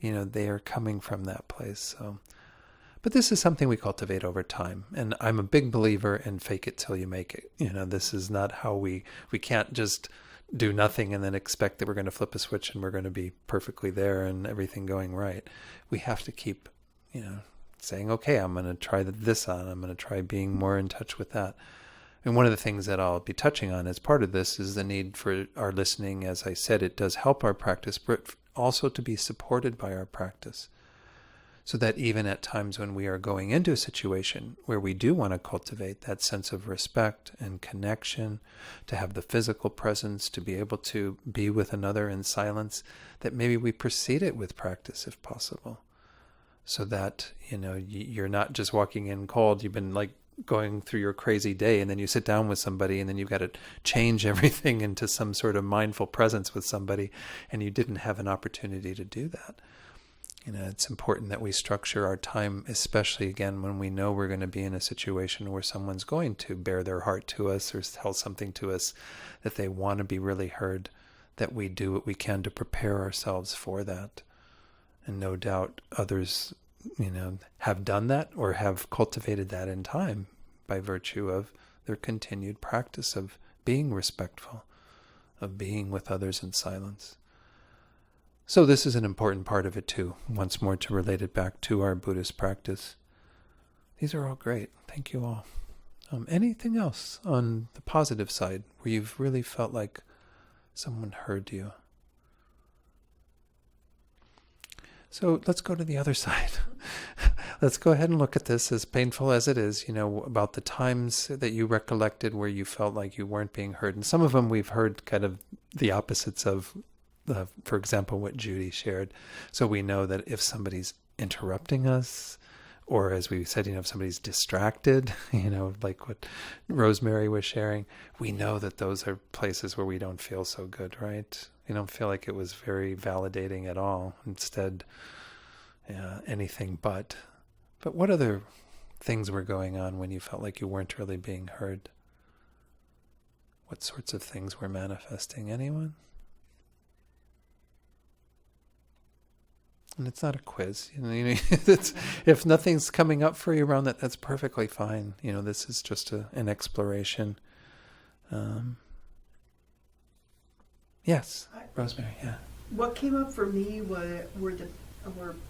They are coming from that place. So, but this is something we cultivate over time. And I'm a big believer in fake it till you make it. This is not how we can't just do nothing and then expect that we're going to flip a switch and we're going to be perfectly there and everything going right. We have to keep, saying, okay, I'm going to try this on. I'm going to try being more in touch with that. And one of the things that I'll be touching on as part of this is the need for our listening. As I said, it does help our practice, but also to be supported by our practice. So that even at times when we are going into a situation where we do want to cultivate that sense of respect and connection, to have the physical presence, to be able to be with another in silence, that maybe we precede it with practice if possible. So that, you're not just walking in cold, you've been like going through your crazy day, and then you sit down with somebody and then you've got to change everything into some sort of mindful presence with somebody, and you didn't have an opportunity to do that. It's important that we structure our time, especially again when we know we're going to be in a situation where someone's going to bare their heart to us or tell something to us that they want to be really heard, that we do what we can to prepare ourselves for that. And no doubt others have done that or have cultivated that in time by virtue of their continued practice of being respectful, of being with others in silence. So this is an important part of it too, once more to relate it back to our Buddhist practice. These are all great. Thank you all. Anything else on the positive side where you've really felt like someone heard you? So let's go to the other side. Let's go ahead and look at this, as painful as it is, about the times that you recollected where you felt like you weren't being heard. And some of them we've heard kind of the opposites of, for example, what Judy shared. So we know that if somebody's interrupting us or as we said, if somebody's distracted, like what Rosemary was sharing, we know that those are places where we don't feel so good, right? We don't feel like it was very validating at all. Instead, anything but. But what other things were going on when you felt like you weren't really being heard? What sorts of things were manifesting? Anyone? And it's not a quiz. If nothing's coming up for you around that, that's perfectly fine. This is just an exploration. Yes, Rosemary. Yeah. What came up for me were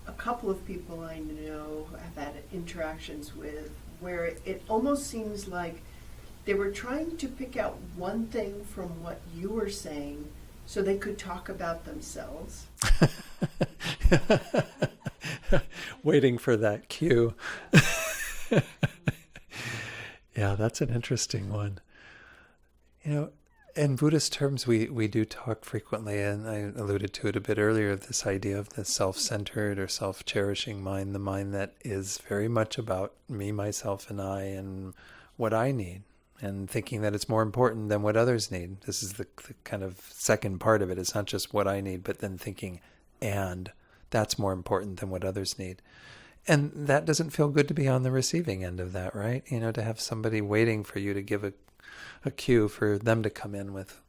a couple of people I know I've had interactions with where it almost seems like they were trying to pick out one thing from what you were saying so they could talk about themselves. Waiting for that cue. Yeah, that's an interesting one. In Buddhist terms, we do talk frequently, and I alluded to it a bit earlier, this idea of the self-centered or self-cherishing mind, the mind that is very much about me, myself, and I, and what I need, and thinking that it's more important than what others need. This is the kind of second part of it. It's not just what I need, but then thinking, and that's more important than what others need. And that doesn't feel good to be on the receiving end of that, right? To have somebody waiting for you to give a cue for them to come in with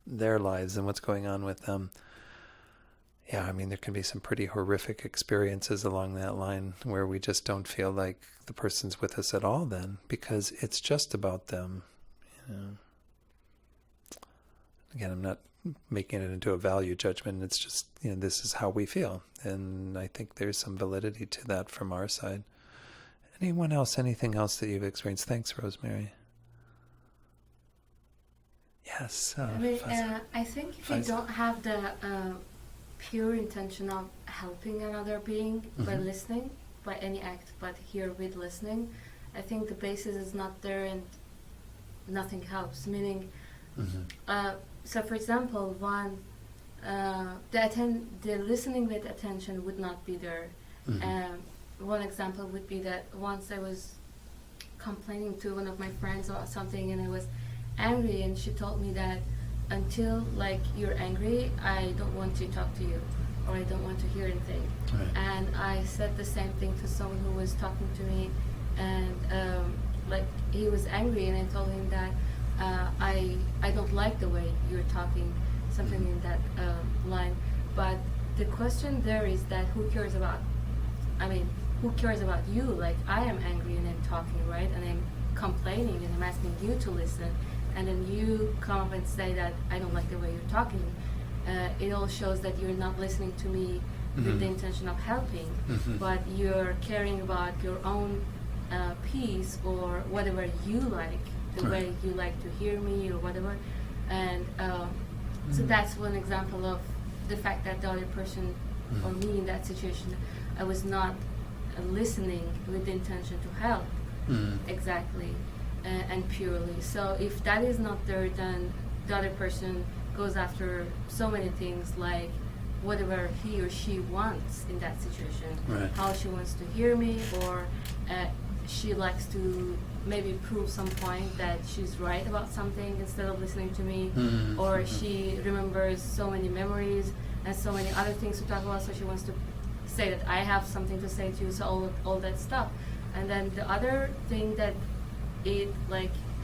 their lives and what's going on with them. Yeah, there can be some pretty horrific experiences along that line where we just don't feel like the person's with us at all then, because it's just about them. Again, I'm not making it into a value judgment. It's just, this is how we feel. And I think there's some validity to that from our side. Anyone else, anything else that you've experienced? Thanks, Rosemary. Yes. I think if you don't have the pure intention of helping another being by listening, by any act, but here with listening, I think the basis is not there and nothing helps. Meaning, so for example, the listening with attention would not be there. One example would be that once I was complaining to one of my friends about something and I was angry, and she told me that until you're angry, I don't want to talk to you, or I don't want to hear anything. Right. And I said the same thing to someone who was talking to me, and he was angry, and I told him that I don't like the way you're talking, something in that line. But the question there is that who cares about you? I am angry and I'm talking, right? And I'm complaining and I'm asking you to listen. And then you come up and say that I don't like the way you're talking. It all shows that you're not listening to me with the intention of helping, but you're caring about your own peace or whatever you like, the way you like to hear me or whatever. And so that's one example of the fact that the other person or me in that situation, I was not listening with the intention to help exactly. And purely. So if that is not there, then the other person goes after so many things, like whatever he or she wants in that situation. Right. How she wants to hear me, or she likes to maybe prove some point that she's right about something instead of listening to me, or she remembers so many memories and so many other things to talk about, so she wants to say that I have something to say to you, so all that stuff. And then the other thing that it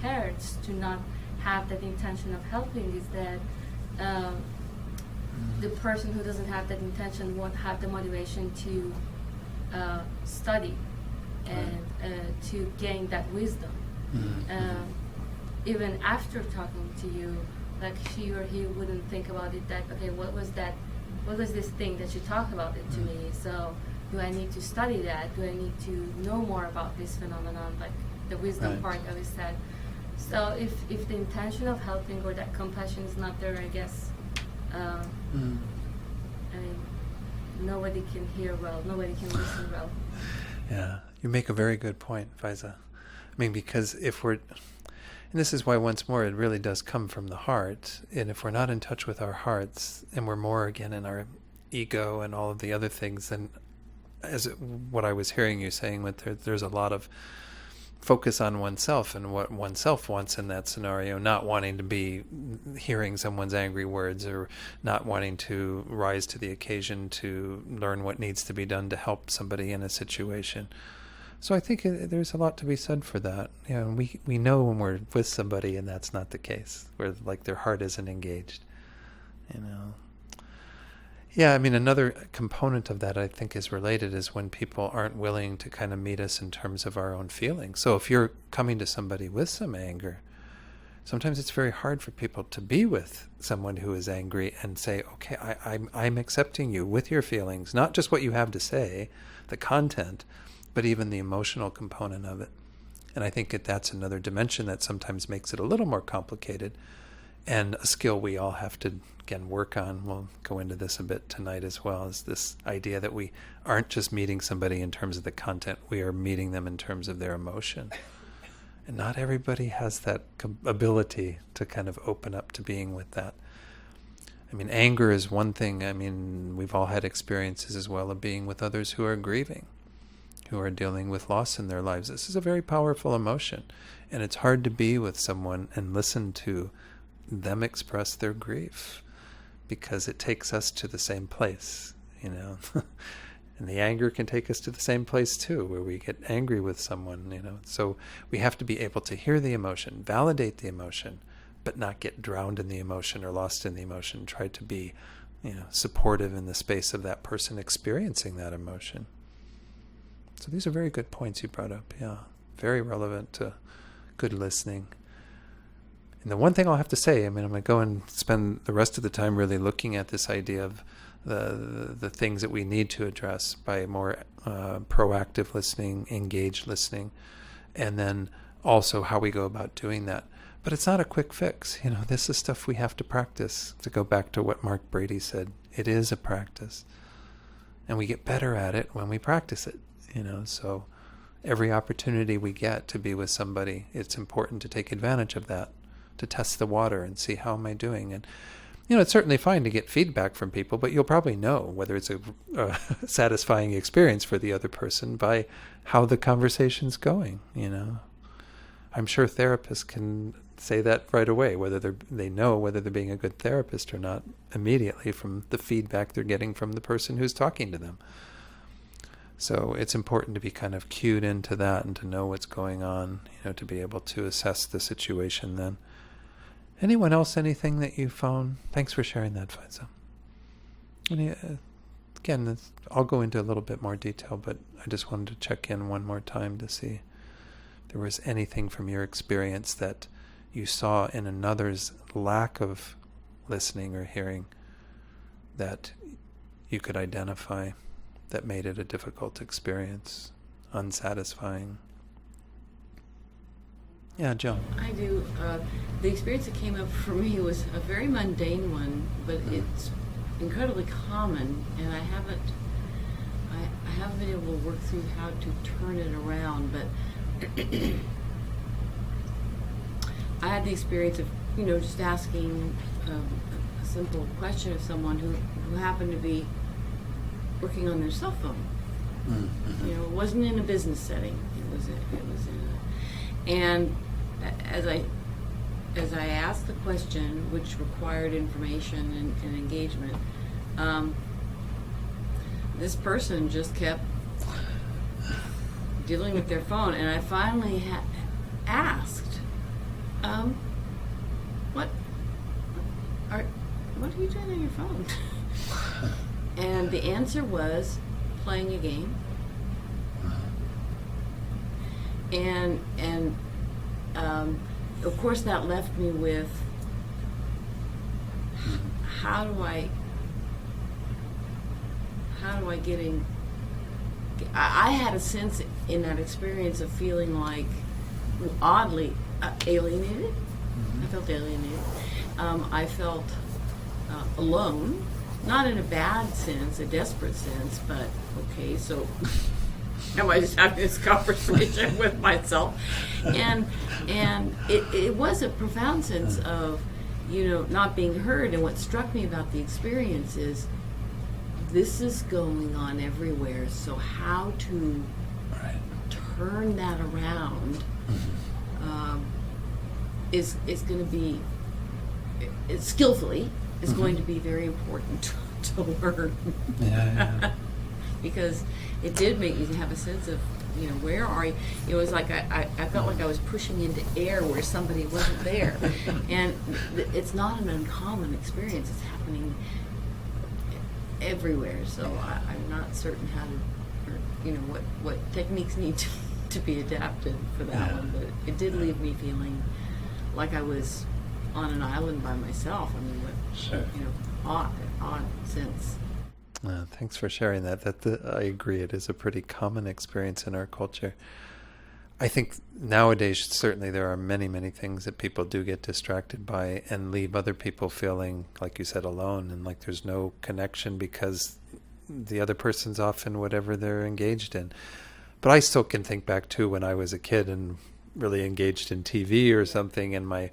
hurts to not have that intention of helping is that the person who doesn't have that intention won't have the motivation to study and to gain that wisdom. Even after talking to you, she or he wouldn't think about it that, okay, what was this thing that you talked about it to me? So do I need to study that? Do I need to know more about this phenomenon? The wisdom part that we said. So if the intention of helping or that compassion is not there, I guess, nobody can hear well, nobody can listen well. Yeah, you make a very good point, Faiza. Because if we're, and this is why once more it really does come from the heart, and if we're not in touch with our hearts, and we're more again in our ego and all of the other things, then what I was hearing you saying, with there's a lot of focus on oneself and what oneself wants in that scenario, not wanting to be hearing someone's angry words, or not wanting to rise to the occasion to learn what needs to be done to help somebody in a situation. So I think there's a lot to be said for that. We know when we're with somebody and that's not the case, where like their heart isn't engaged. Yeah, I mean, another component of that I think is related is when people aren't willing to kind of meet us in terms of our own feelings. So if you're coming to somebody with some anger, sometimes it's very hard for people to be with someone who is angry and say, okay, I'm accepting you with your feelings, not just what you have to say, the content, but even the emotional component of it. And I think that's another dimension that sometimes makes it a little more complicated, and a skill we all have to, again, work on. We'll go into this a bit tonight as well, is this idea that we aren't just meeting somebody in terms of the content, we are meeting them in terms of their emotion. And not everybody has that ability to kind of open up to being with that. I mean, anger is one thing. I mean, we've all had experiences as well of being with others who are grieving, who are dealing with loss in their lives. This is a very powerful emotion, and it's hard to be with someone and listen to them express their grief, because it takes us to the same place, and the anger can take us to the same place too, where we get angry with someone, so we have to be able to hear the emotion, validate the emotion, but not get drowned in the emotion or lost in the emotion. Try to be supportive in the space of that person experiencing that emotion. So these are very good points you brought up. Yeah, very relevant to good listening. And the one thing I'll have to say, I'm going to go and spend the rest of the time really looking at this idea of the things that we need to address by more proactive listening, engaged listening, and then also how we go about doing that. But it's not a quick fix. This is stuff we have to practice. To go back to what Mark Brady said, it is a practice. And we get better at it when we practice it. So every opportunity we get to be with somebody, it's important to take advantage of that, to test the water and see, how am I doing? And it's certainly fine to get feedback from people, but you'll probably know whether it's a satisfying experience for the other person by how the conversation's going. I'm sure therapists can say that right away, whether they know whether they're being a good therapist or not immediately from the feedback they're getting from the person who's talking to them. So it's important to be kind of cued into that and to know what's going on, to be able to assess the situation then. Anyone else, anything that you found? Thanks for sharing that, Faiza. Again, I'll go into a little bit more detail, but I just wanted to check in one more time to see if there was anything from your experience that you saw in another's lack of listening or hearing that you could identify that made it a difficult experience, unsatisfying. Yeah, Joan. I do. The experience that came up for me was a very mundane one, but it's incredibly common, and I haven't been able to work through how to turn it around. But I had the experience of, just asking a simple question of someone who happened to be working on their cell phone. Mm-hmm. It wasn't in a business setting. It was in and as I asked the question, which required information and engagement, this person just kept dealing with their phone, and I finally asked, what are you doing on your phone? And the answer was playing a game. And of course that left me with, how do I get in? I had a sense in that experience of feeling like, oddly, alienated. I felt alienated. I felt alone, not in a bad sense, a desperate sense, but okay, so am I just having this conversation with myself? And it was a profound sense of, not being heard. And what struck me about the experience is this is going on everywhere. So how to turn that around is going to be skillfully is going to be very important to learn. Yeah. Because it did make me have a sense of, where are you? It was like I felt like I was pushing into air where somebody wasn't there. And it's not an uncommon experience. It's happening everywhere. So I'm not certain how to, what techniques need to be adapted for that one. But it did leave me feeling like I was on an island by myself. I mean, odd sense. Thanks for sharing that. I agree. It is a pretty common experience in our culture. I think nowadays, certainly there are many, many things that people do get distracted by and leave other people feeling, like you said, alone and like there's no connection because the other person's off in whatever they're engaged in. But I still can think back to when I was a kid and really engaged in TV or something, and my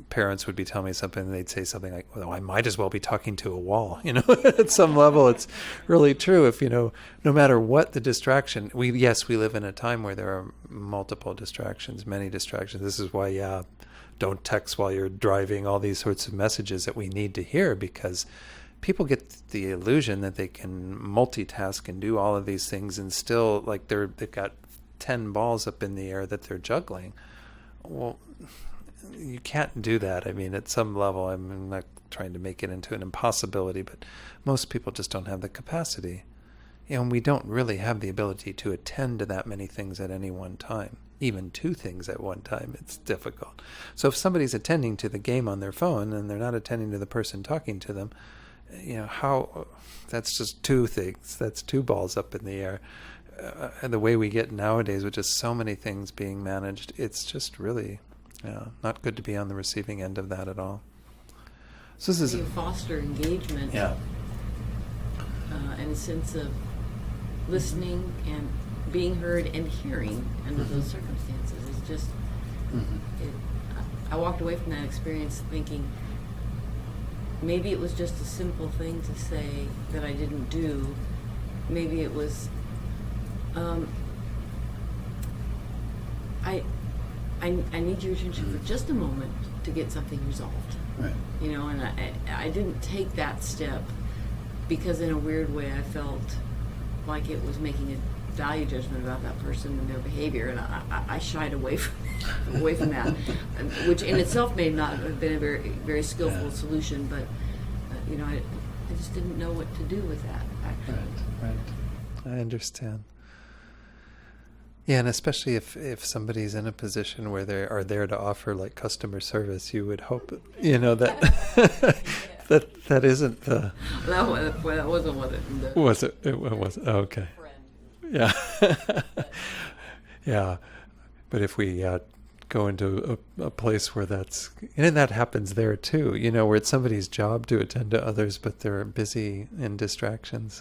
parents would be telling me something, and they'd say something like, well, I might as well be talking to a wall. At some level, it's really true. If, no matter what the distraction, we live in a time where there are multiple distractions, many distractions. This is why, don't text while you're driving, all these sorts of messages that we need to hear, because people get the illusion that they can multitask and do all of these things and still, like, they've got 10 balls up in the air that they're juggling. Well, you can't do that. I mean, at some level, I'm not trying to make it into an impossibility, but most people just don't have the capacity. And we don't really have the ability to attend to that many things at any one time. Even 2 things at one time, it's difficult. So if somebody's attending to the game on their phone and they're not attending to the person talking to them, that's just 2 things. That's 2 balls up in the air. And the way we get nowadays with just so many things being managed, it's just really not good to be on the receiving end of that at all. So this is foster engagement, and a sense of listening and being heard and hearing under those circumstances. It's just, I walked away from that experience thinking maybe it was just a simple thing to say that I didn't do. Maybe it was I need your attention for just a moment to get something resolved. Right. And I didn't take that step because in a weird way I felt like it was making a value judgment about that person and their behavior, and I shied away from that, which in itself may not have been a very, very skillful solution, but I just didn't know what to do with that, actually. Right. I understand. Yeah, and especially if somebody's in a position where they are there to offer like customer service, you would hope that that isn't the. That wasn't what it was. It was okay. Yeah, yeah. But if we go into a place where and that happens there too, where it's somebody's job to attend to others, but they're busy in distractions.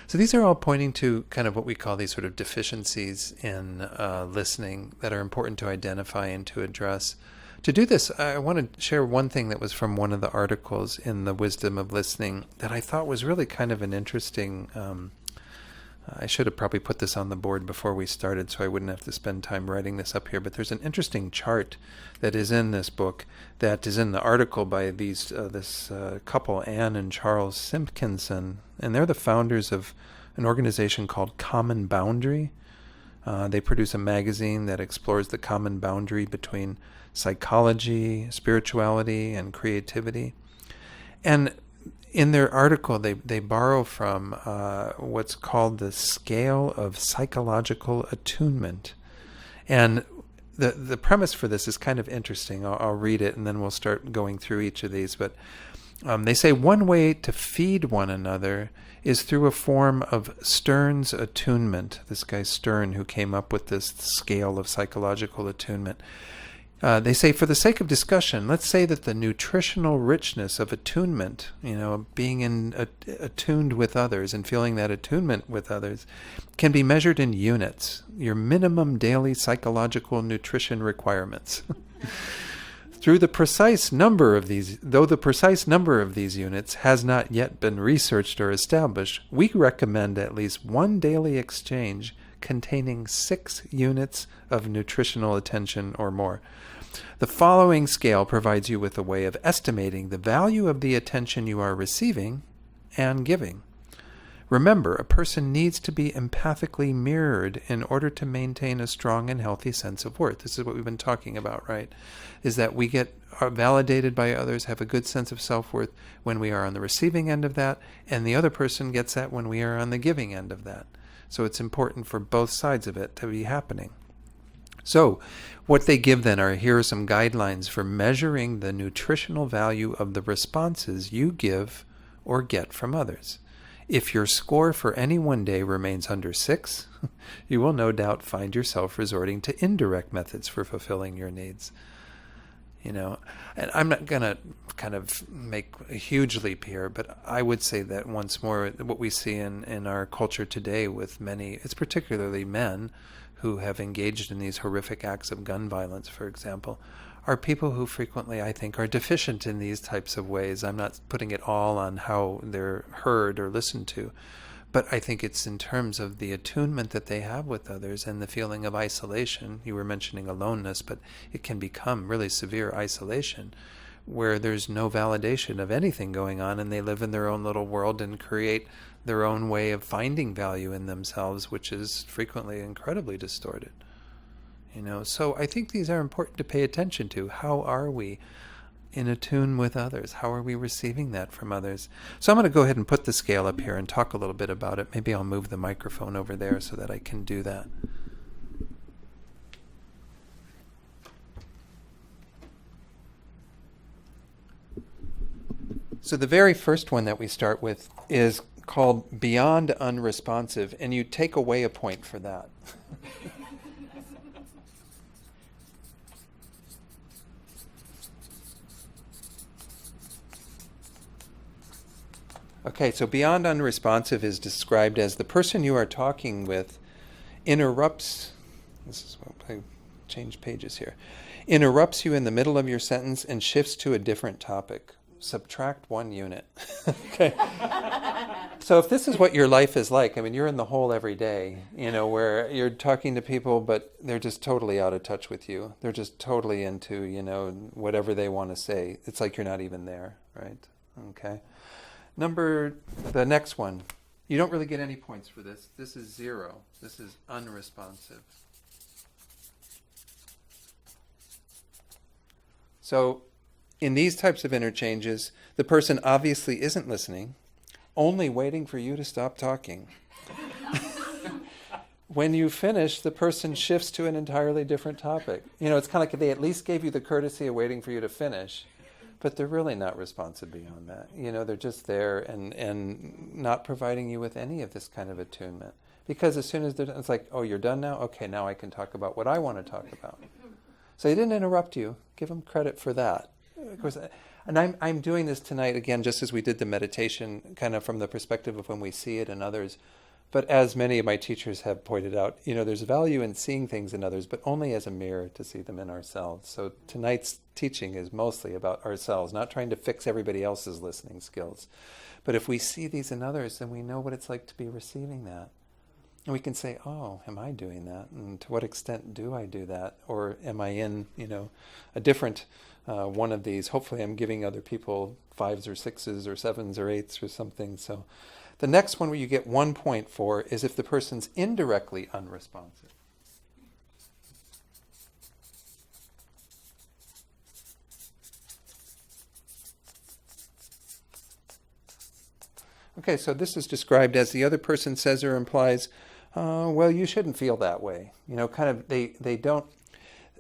So these are all pointing to kind of what we call these sort of deficiencies in listening that are important to identify and to address. To do this, I want to share one thing that was from one of the articles in The Wisdom of Listening that I thought was really kind of an interesting. I should have probably put this on the board before we started so I wouldn't have to spend time writing this up here, but there's an interesting chart that is in this book that is in the article by this couple, Anne and Charles Simpkinson, and they're the founders of an organization called Common Boundary. They produce a magazine that explores the common boundary between psychology, spirituality, and creativity. And in their article, they borrow from what's called the scale of psychological attunement. And the premise for this is kind of interesting. I'll read it and then we'll start going through each of these. But they say one way to feed one another is through a form of Stern's attunement. This guy Stern, who came up with this scale of psychological attunement. They say, for the sake of discussion, let's say that the nutritional richness of attunement, being attuned with others and feeling that attunement with others, can be measured in units, your minimum daily psychological nutrition requirements. Though the precise number of these units has not yet been researched or established, we recommend at least one daily exchange containing 6 units of nutritional attention or more. The following scale provides you with a way of estimating the value of the attention you are receiving and giving. Remember, a person needs to be empathically mirrored in order to maintain a strong and healthy sense of worth. This is what we've been talking about, right? Is that we are validated by others, have a good sense of self-worth when we are on the receiving end of that, and the other person gets that when we are on the giving end of that. So it's important for both sides of it to be happening. So what they give then here are some guidelines for measuring the nutritional value of the responses you give or get from others. If your score for any one day remains under 6, you will no doubt find yourself resorting to indirect methods for fulfilling your needs. And I'm not going to kind of make a huge leap here, but I would say that once more, what we see in our culture today with many, it's particularly men who have engaged in these horrific acts of gun violence, for example, are people who frequently, I think, are deficient in these types of ways. I'm not putting it all on how they're heard or listened to, but I think it's in terms of the attunement that they have with others and the feeling of isolation. You were mentioning aloneness, but it can become really severe isolation where there's no validation of anything going on and they live in their own little world and create their own way of finding value in themselves, which is frequently incredibly distorted. So I think these are important to pay attention to. How are we in attune with others? How are we receiving that from others? So I'm going to go ahead and put the scale up here and talk a little bit about it. Maybe I'll move the microphone over there so that I can do that. So the very first one that we start with is called Beyond Unresponsive, and you take away a point for that. Okay, so beyond unresponsive is described as the person you are talking with interrupts, this is what I changed pages here, interrupts you in the middle of your sentence and shifts to a different topic. Subtract 1 unit. Okay. So if this is what your life is like, you're in the hole every day, where you're talking to people, but they're just totally out of touch with you. They're just totally into, whatever they want to say. It's like you're not even there, right? Okay. The next one, you don't really get any points for this. This is 0. This is unresponsive. So in these types of interchanges, the person obviously isn't listening, only waiting for you to stop talking. When you finish, the person shifts to an entirely different topic. It's kind of like they at least gave you the courtesy of waiting for you to finish. But they're really not responsive beyond that. They're just there and not providing you with any of this kind of attunement. Because as soon as they're done, it's like, oh, you're done now? Okay, now I can talk about what I want to talk about. So they didn't interrupt you. Give them credit for that. Of course, and I'm doing this tonight, again, just as we did the meditation, kind of from the perspective of when we see it in others. But as many of my teachers have pointed out, there's value in seeing things in others, but only as a mirror to see them in ourselves. So tonight's teaching is mostly about ourselves, not trying to fix everybody else's listening skills. But if we see these in others, then we know what it's like to be receiving that. And we can say, oh, am I doing that? And to what extent do I do that? Or am I in, a different one of these? Hopefully I'm giving other people 5s or 6s or 7s or 8s or something. So the next one where you get 1 point for is if the person's indirectly unresponsive. Okay, so this is described as the other person says or implies, well, you shouldn't feel that way.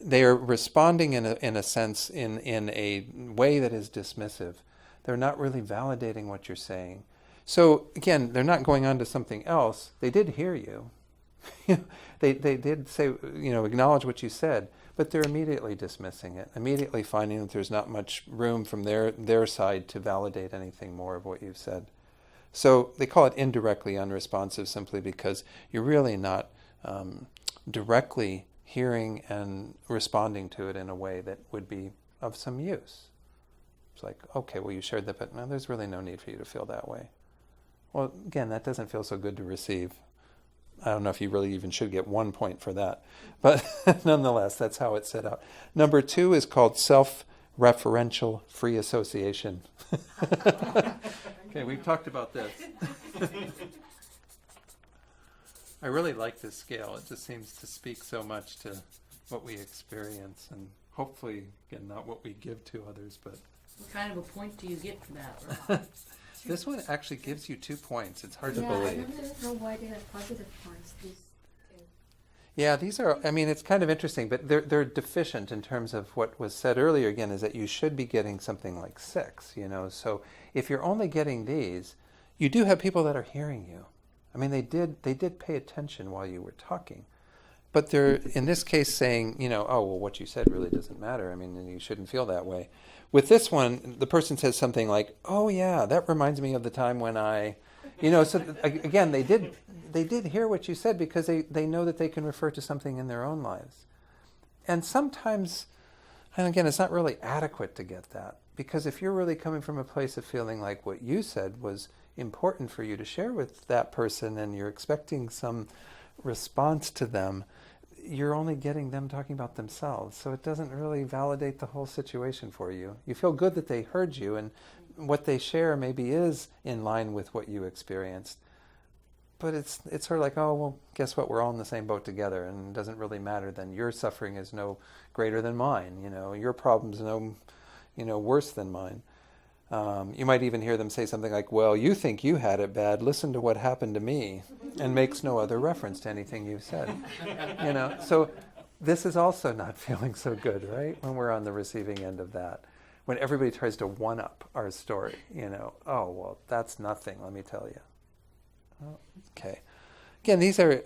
They are responding in a sense in a way that is dismissive. They're not really validating what you're saying. So again, they're not going on to something else. They did hear you. They did say, acknowledge what you said, but they're immediately dismissing it, immediately finding that there's not much room from their side to validate anything more of what you've said. So they call it indirectly unresponsive simply because you're really not directly hearing and responding to it in a way that would be of some use. It's like, okay, well, you shared that, but no, there's really no need for you to feel that way. Well, again, that doesn't feel so good to receive. I don't know if you really even should get 1 point for that. But nonetheless, that's how it's set out. Number 2 is called self-referential free association. Okay, we've talked about this. I really like this scale. It just seems to speak so much to what we experience, and hopefully, again, not what we give to others, but... What kind of a point do you get for that? This one actually gives you 2 points. It's hard to I believe. don't know why they have positive points. These two. Yeah, these are, I mean, it's kind of interesting, but they're deficient in terms of what was said earlier, again, is that you should be getting something like 6, So if you're only getting these, you do have people that are hearing you. I mean, they did pay attention while you were talking. But they're, in this case, saying, oh, well, what you said really doesn't matter. I mean, you shouldn't feel that way. With this one, the person says something like, oh, yeah, that reminds me of the time when I, so again, they did hear what you said because they know that they can refer to something in their own lives. And sometimes, and again, it's not really adequate to get that. Because if you're really coming from a place of feeling like what you said was important for you to share with that person and you're expecting some response to them, you're only getting them talking about themselves. So it doesn't really validate the whole situation for you. You feel good that they heard you and what they share maybe is in line with what you experienced. But it's sort of like, oh, well, guess what? We're all in the same boat together and it doesn't really matter then. Your suffering is no greater than mine. Your problem's no, worse than mine. You might even hear them say something like, well, you think you had it bad, listen to what happened to me, and makes no other reference to anything you've said. So this is also not feeling so good, right? When we're on the receiving end of that. When everybody tries to one-up our story, oh, well, that's nothing, let me tell you. Oh, okay. Again, these are,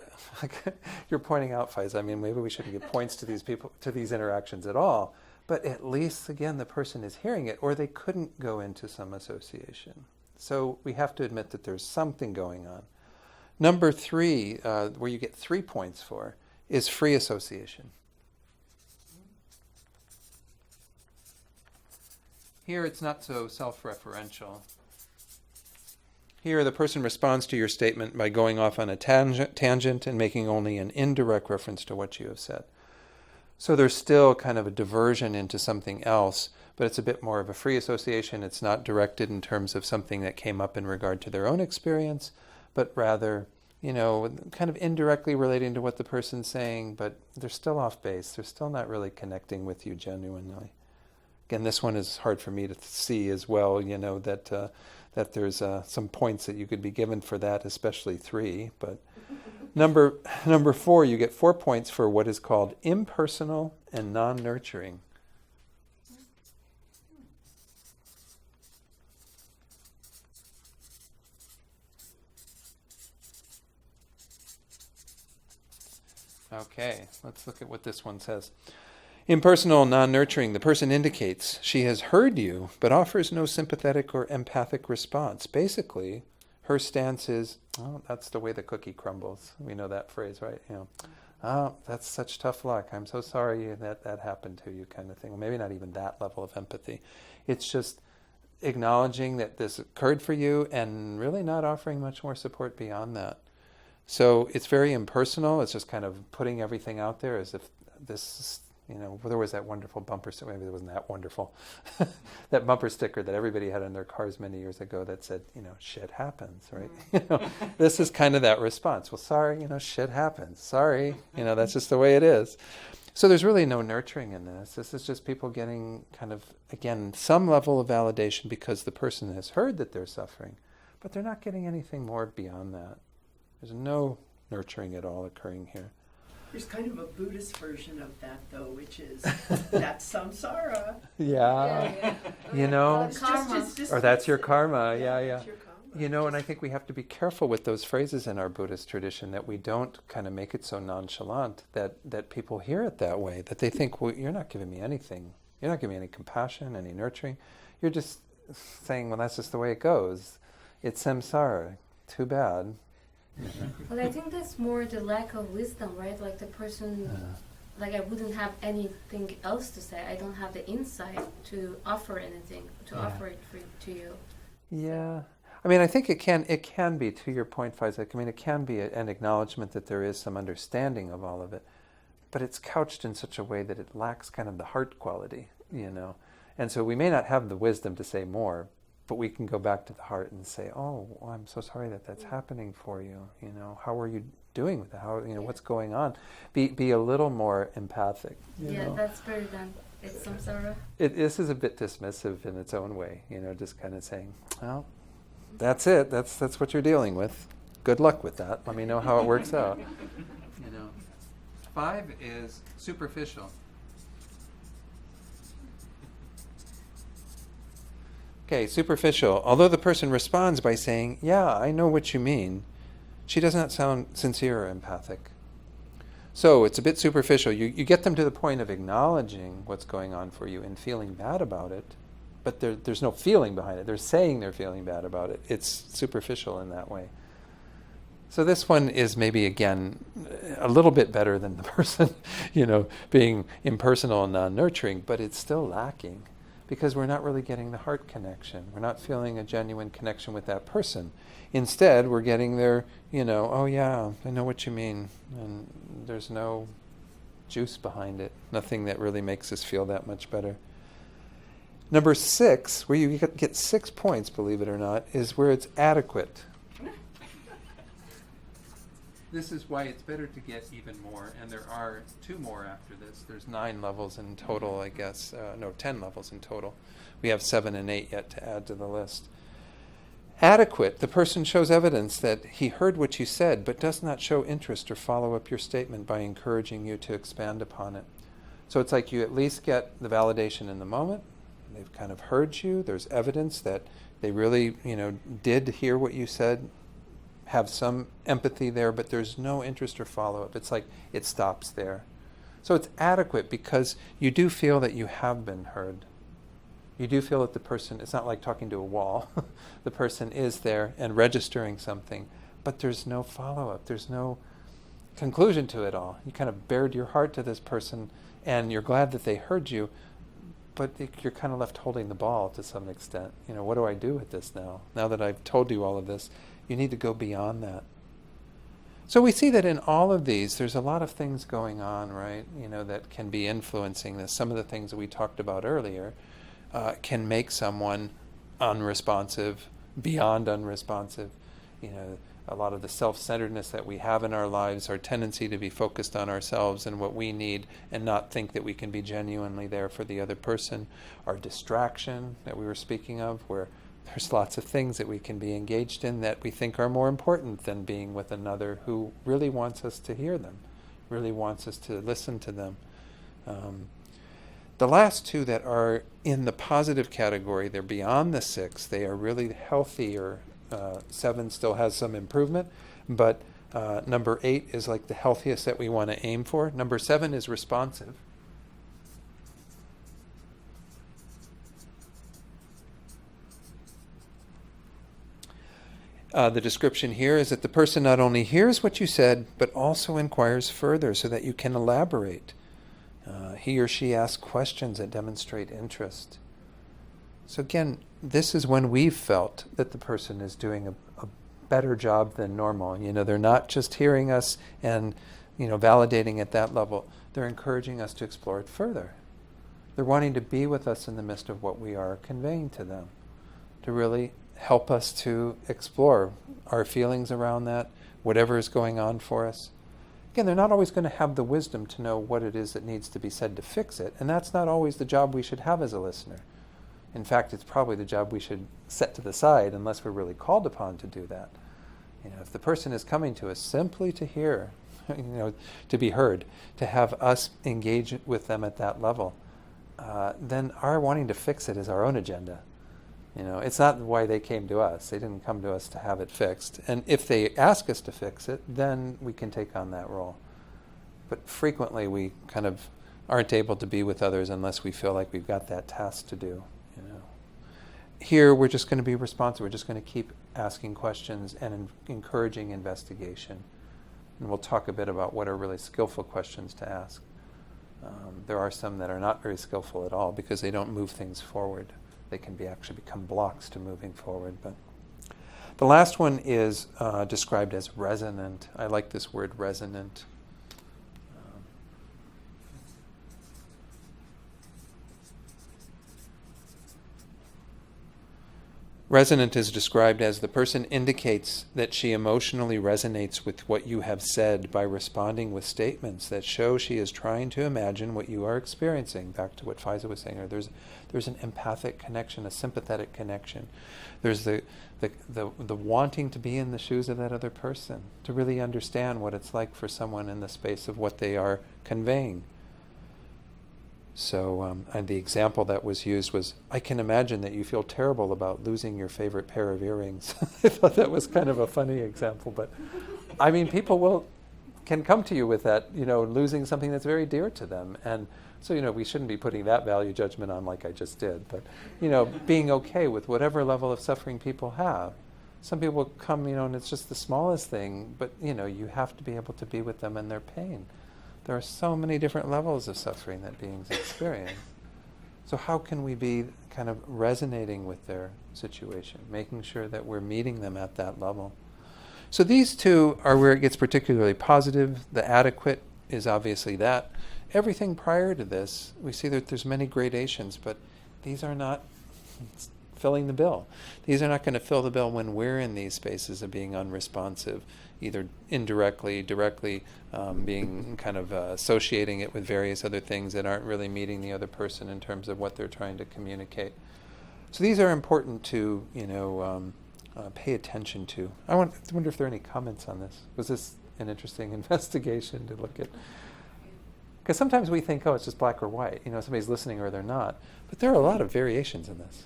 you're pointing out, Faiz, I mean, maybe we shouldn't give points to these people, to these interactions at all. But at least, again, the person is hearing it, or they couldn't go into some association. So we have to admit that there's something going on. Number 3, where you get 3 points for, is free association. Here it's not so self-referential. Here the person responds to your statement by going off on a tangent and making only an indirect reference to what you have said. So there's still kind of a diversion into something else, but it's a bit more of a free association. It's not directed in terms of something that came up in regard to their own experience, but rather, kind of indirectly relating to what the person's saying, but they're still off base. They're still not really connecting with you genuinely. Again, this one is hard for me to see as well, that there's some points that you could be given for that, especially 3, but... Number 4, you get 4 points for what is called impersonal and non-nurturing. Okay, let's look at what this one says. Impersonal and non-nurturing, the person indicates she has heard you, but offers no sympathetic or empathic response. Basically, her stance is, oh, that's the way the cookie crumbles. We know that phrase, right? Oh, that's such tough luck. I'm so sorry that happened to you, kind of thing. Well, maybe not even that level of empathy. It's just acknowledging that this occurred for you and really not offering much more support beyond that. So it's very impersonal. It's just kind of putting everything out there as if this, there was that wonderful bumper sticker, maybe it wasn't that wonderful, that bumper sticker that everybody had in their cars many years ago that said, shit happens, right? This is kind of that response. Well, sorry, shit happens. Sorry, that's just the way it is. So there's really no nurturing in this. This is just people getting kind of, again, some level of validation because the person has heard that they're suffering, but they're not getting anything more beyond that. There's no nurturing at all occurring here. There's kind of a Buddhist version of that, though, which is that's samsara. Yeah. Karma. Or that's your karma. Yeah. That's your karma. And I think we have to be careful with those phrases in our Buddhist tradition, that we don't kind of make it so nonchalant that people hear it that way, that they think, well, you're not giving me anything. You're not giving me any compassion, any nurturing. You're just saying, well, that's just the way it goes. It's samsara. Too bad. But I think that's more the lack of wisdom, right? Like the person like I wouldn't have anything else to say. I don't have the insight to offer anything, to offer it to you. Yeah. I mean, I think it can be, to your point, Faisal, I mean, it can be an acknowledgement that there is some understanding of all of it, but it's couched in such a way that it lacks kind of the heart quality, And so we may not have the wisdom to say more, but we can go back to the heart and say, oh, I'm so sorry that that's happening for you. How are you doing with it? How, what's going on? Be a little more empathic. Yeah, that's very done. It's samsara. This is a bit dismissive in its own way, just kind of saying, well, that's it. That's what you're dealing with. Good luck with that. Let me know how it works out. 5 is superficial. Okay, superficial. Although the person responds by saying, yeah, I know what you mean, she does not sound sincere or empathic. So it's a bit superficial. You get them to the point of acknowledging what's going on for you and feeling bad about it, but there's no feeling behind it. They're saying they're feeling bad about it. It's superficial in that way. So this one is maybe, again, a little bit better than the person, being impersonal and non-nurturing, but it's still lacking because we're not really getting the heart connection. We're not feeling a genuine connection with that person. Instead, we're getting their, oh yeah, I know what you mean, and there's no juice behind it, nothing that really makes us feel that much better. Number 6, where you get 6 points, believe it or not, is where it's adequate. This is why it's better to get even more, and there are 2 more after this. There's 9 levels in total, I guess. 10 levels in total. We have 7 and 8 yet to add to the list. Adequate. The person shows evidence that he heard what you said, but does not show interest or follow up your statement by encouraging you to expand upon it. So it's like you at least get the validation in the moment. They've kind of heard you. There's evidence that they really, did hear what you said, have some empathy there, but there's no interest or follow-up. It's like it stops there. So it's adequate because you do feel that you have been heard. You do feel that the person, it's not like talking to a wall. The person is there and registering something, but there's no follow-up. There's no conclusion to it all. You kind of bared your heart to this person and you're glad that they heard you, but you're kind of left holding the ball to some extent. What do I do with this now? Now that I've told you all of this, you need to go beyond that. So we see that in all of these, there's a lot of things going on, right? That can be influencing this. Some of the things that we talked about earlier can make someone unresponsive, beyond unresponsive. A lot of the self-centeredness that we have in our lives, our tendency to be focused on ourselves and what we need and not think that we can be genuinely there for the other person. Our distraction that we were speaking of, where there's lots of things that we can be engaged in that we think are more important than being with another who really wants us to hear them, really wants us to listen to them. The last 2 that are in the positive category, they're beyond the 6. They are really healthier. 7 still has some improvement, but number 8 is like the healthiest that we want to aim for. Number 7 is responsive. The description here is that the person not only hears what you said, but also inquires further so that you can elaborate. He or she asks questions that demonstrate interest. So again, this is when we've felt that the person is doing a better job than normal. They're not just hearing us and, validating at that level. They're encouraging us to explore it further. They're wanting to be with us in the midst of what we are conveying to them, to really help us to explore our feelings around that, whatever is going on for us. Again, they're not always going to have the wisdom to know what it is that needs to be said to fix it, and that's not always the job we should have as a listener. In fact, it's probably the job we should set to the side unless we're really called upon to do that. If the person is coming to us simply to hear, to be heard, to have us engage with them at that level, then our wanting to fix it is our own agenda. It's not why they came to us. They didn't come to us to have it fixed. And if they ask us to fix it, then we can take on that role. But frequently we kind of aren't able to be with others unless we feel like we've got that task to do. Here we're just going to be responsive. We're just going to keep asking questions and encouraging investigation. And we'll talk a bit about what are really skillful questions to ask. There are some that are not very skillful at all because they don't move things forward. They can actually become blocks to moving forward. But the last one is described as resonant. I like this word, resonant. Resonant is described as the person indicates that she emotionally resonates with what you have said by responding with statements that show she is trying to imagine what you are experiencing. Back to what Faiza was saying, there's an empathic connection, a sympathetic connection. There's the wanting to be in the shoes of that other person, to really understand what it's like for someone in the space of what they are conveying. So and the example that was used was, I can imagine that you feel terrible about losing your favorite pair of earrings. I thought that was kind of a funny example, but I mean, people can come to you with that, losing something that's very dear to them. And so, we shouldn't be putting that value judgment on like I just did, but, being okay with whatever level of suffering people have. Some people come, and it's just the smallest thing, but, you have to be able to be with them in their pain. There are so many different levels of suffering that beings experience. So how can we be kind of resonating with their situation, making sure that we're meeting them at that level? So these two are where it gets particularly positive. The adequate is obviously that. Everything prior to this, we see that there's many gradations, but these are not filling the bill. These are not going to fill the bill when we're in these spaces of being unresponsive, either indirectly, directly, being kind of associating it with various other things that aren't really meeting the other person in terms of what they're trying to communicate. So these are important to, pay attention to. I wonder if there are any comments on this. Was this an interesting investigation to look at? Because sometimes we think, it's just black or white. Somebody's listening or they're not. But there are a lot of variations in this,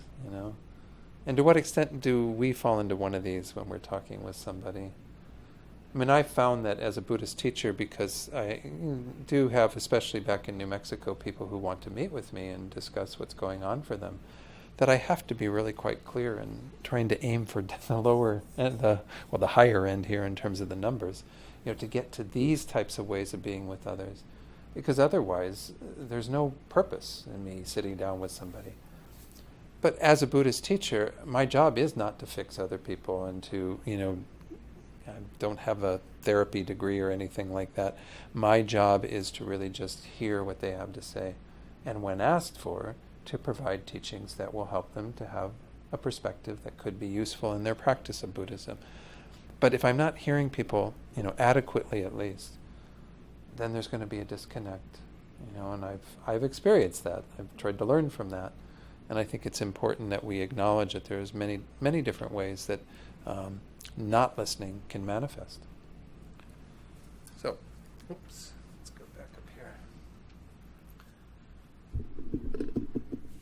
And to what extent do we fall into one of these when we're talking with somebody? I mean, I found that as a Buddhist teacher, because I do have, especially back in New Mexico, people who want to meet with me and discuss what's going on for them, that I have to be really quite clear in trying to aim for the lower and the higher end here in terms of the numbers, to get to these types of ways of being with others. Because otherwise, there's no purpose in me sitting down with somebody. But as a Buddhist teacher, my job is not to fix other people and to, I don't have a therapy degree or anything like that. My job is to really just hear what they have to say. And when asked for, to provide teachings that will help them to have a perspective that could be useful in their practice of Buddhism. But if I'm not hearing people, adequately at least, then there's going to be a disconnect. And I've experienced that. I've tried to learn from that. And I think it's important that we acknowledge that there's many, many different ways that not listening can manifest. So, let's go back up here.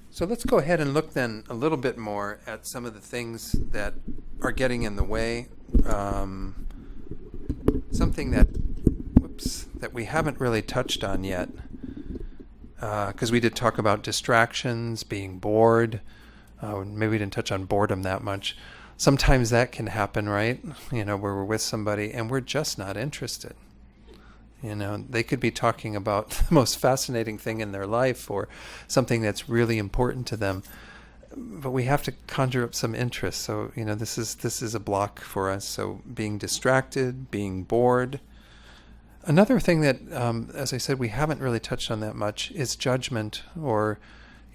So let's go ahead and look then a little bit more at some of the things that are getting in the way. Something that we haven't really touched on yet. Because we did talk about distractions, being bored. Maybe we didn't touch on boredom that much. Sometimes that can happen, right? Where we're with somebody and we're just not interested. They could be talking about the most fascinating thing in their life or something that's really important to them. But we have to conjure up some interest. So, this is a block for us. So being distracted, being bored. Another thing that, as I said, we haven't really touched on that much is judgment or,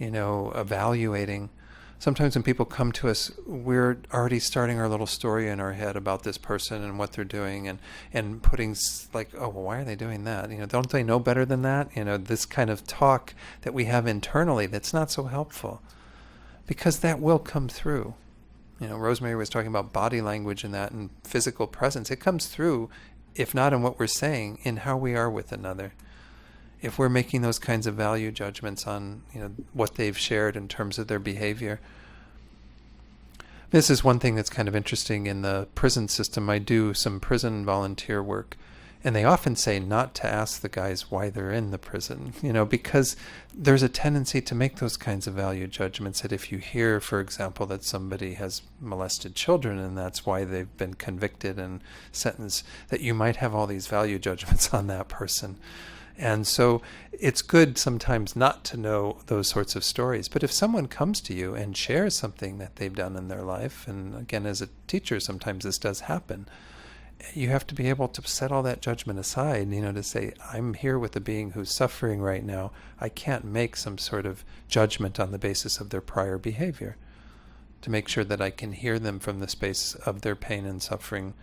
evaluating. Sometimes when people come to us, we're already starting our little story in our head about this person and what they're doing and putting why are they doing that? Don't they know better than that? This kind of talk that we have internally that's not so helpful because that will come through. Rosemary was talking about body language and that and physical presence. It comes through, if not in what we're saying, in how we are with another. If we're making those kinds of value judgments on, what they've shared in terms of their behavior. This is one thing that's kind of interesting in the prison system. I do some prison volunteer work, and they often say not to ask the guys why they're in the prison, because there's a tendency to make those kinds of value judgments that if you hear, for example, that somebody has molested children and that's why they've been convicted and sentenced, that you might have all these value judgments on that person. And so it's good sometimes not to know those sorts of stories. But if someone comes to you and shares something that they've done in their life, and again, as a teacher, sometimes this does happen, you have to be able to set all that judgment aside, to say, I'm here with a being who's suffering right now. I can't make some sort of judgment on the basis of their prior behavior, to make sure that I can hear them from the space of their pain and suffering.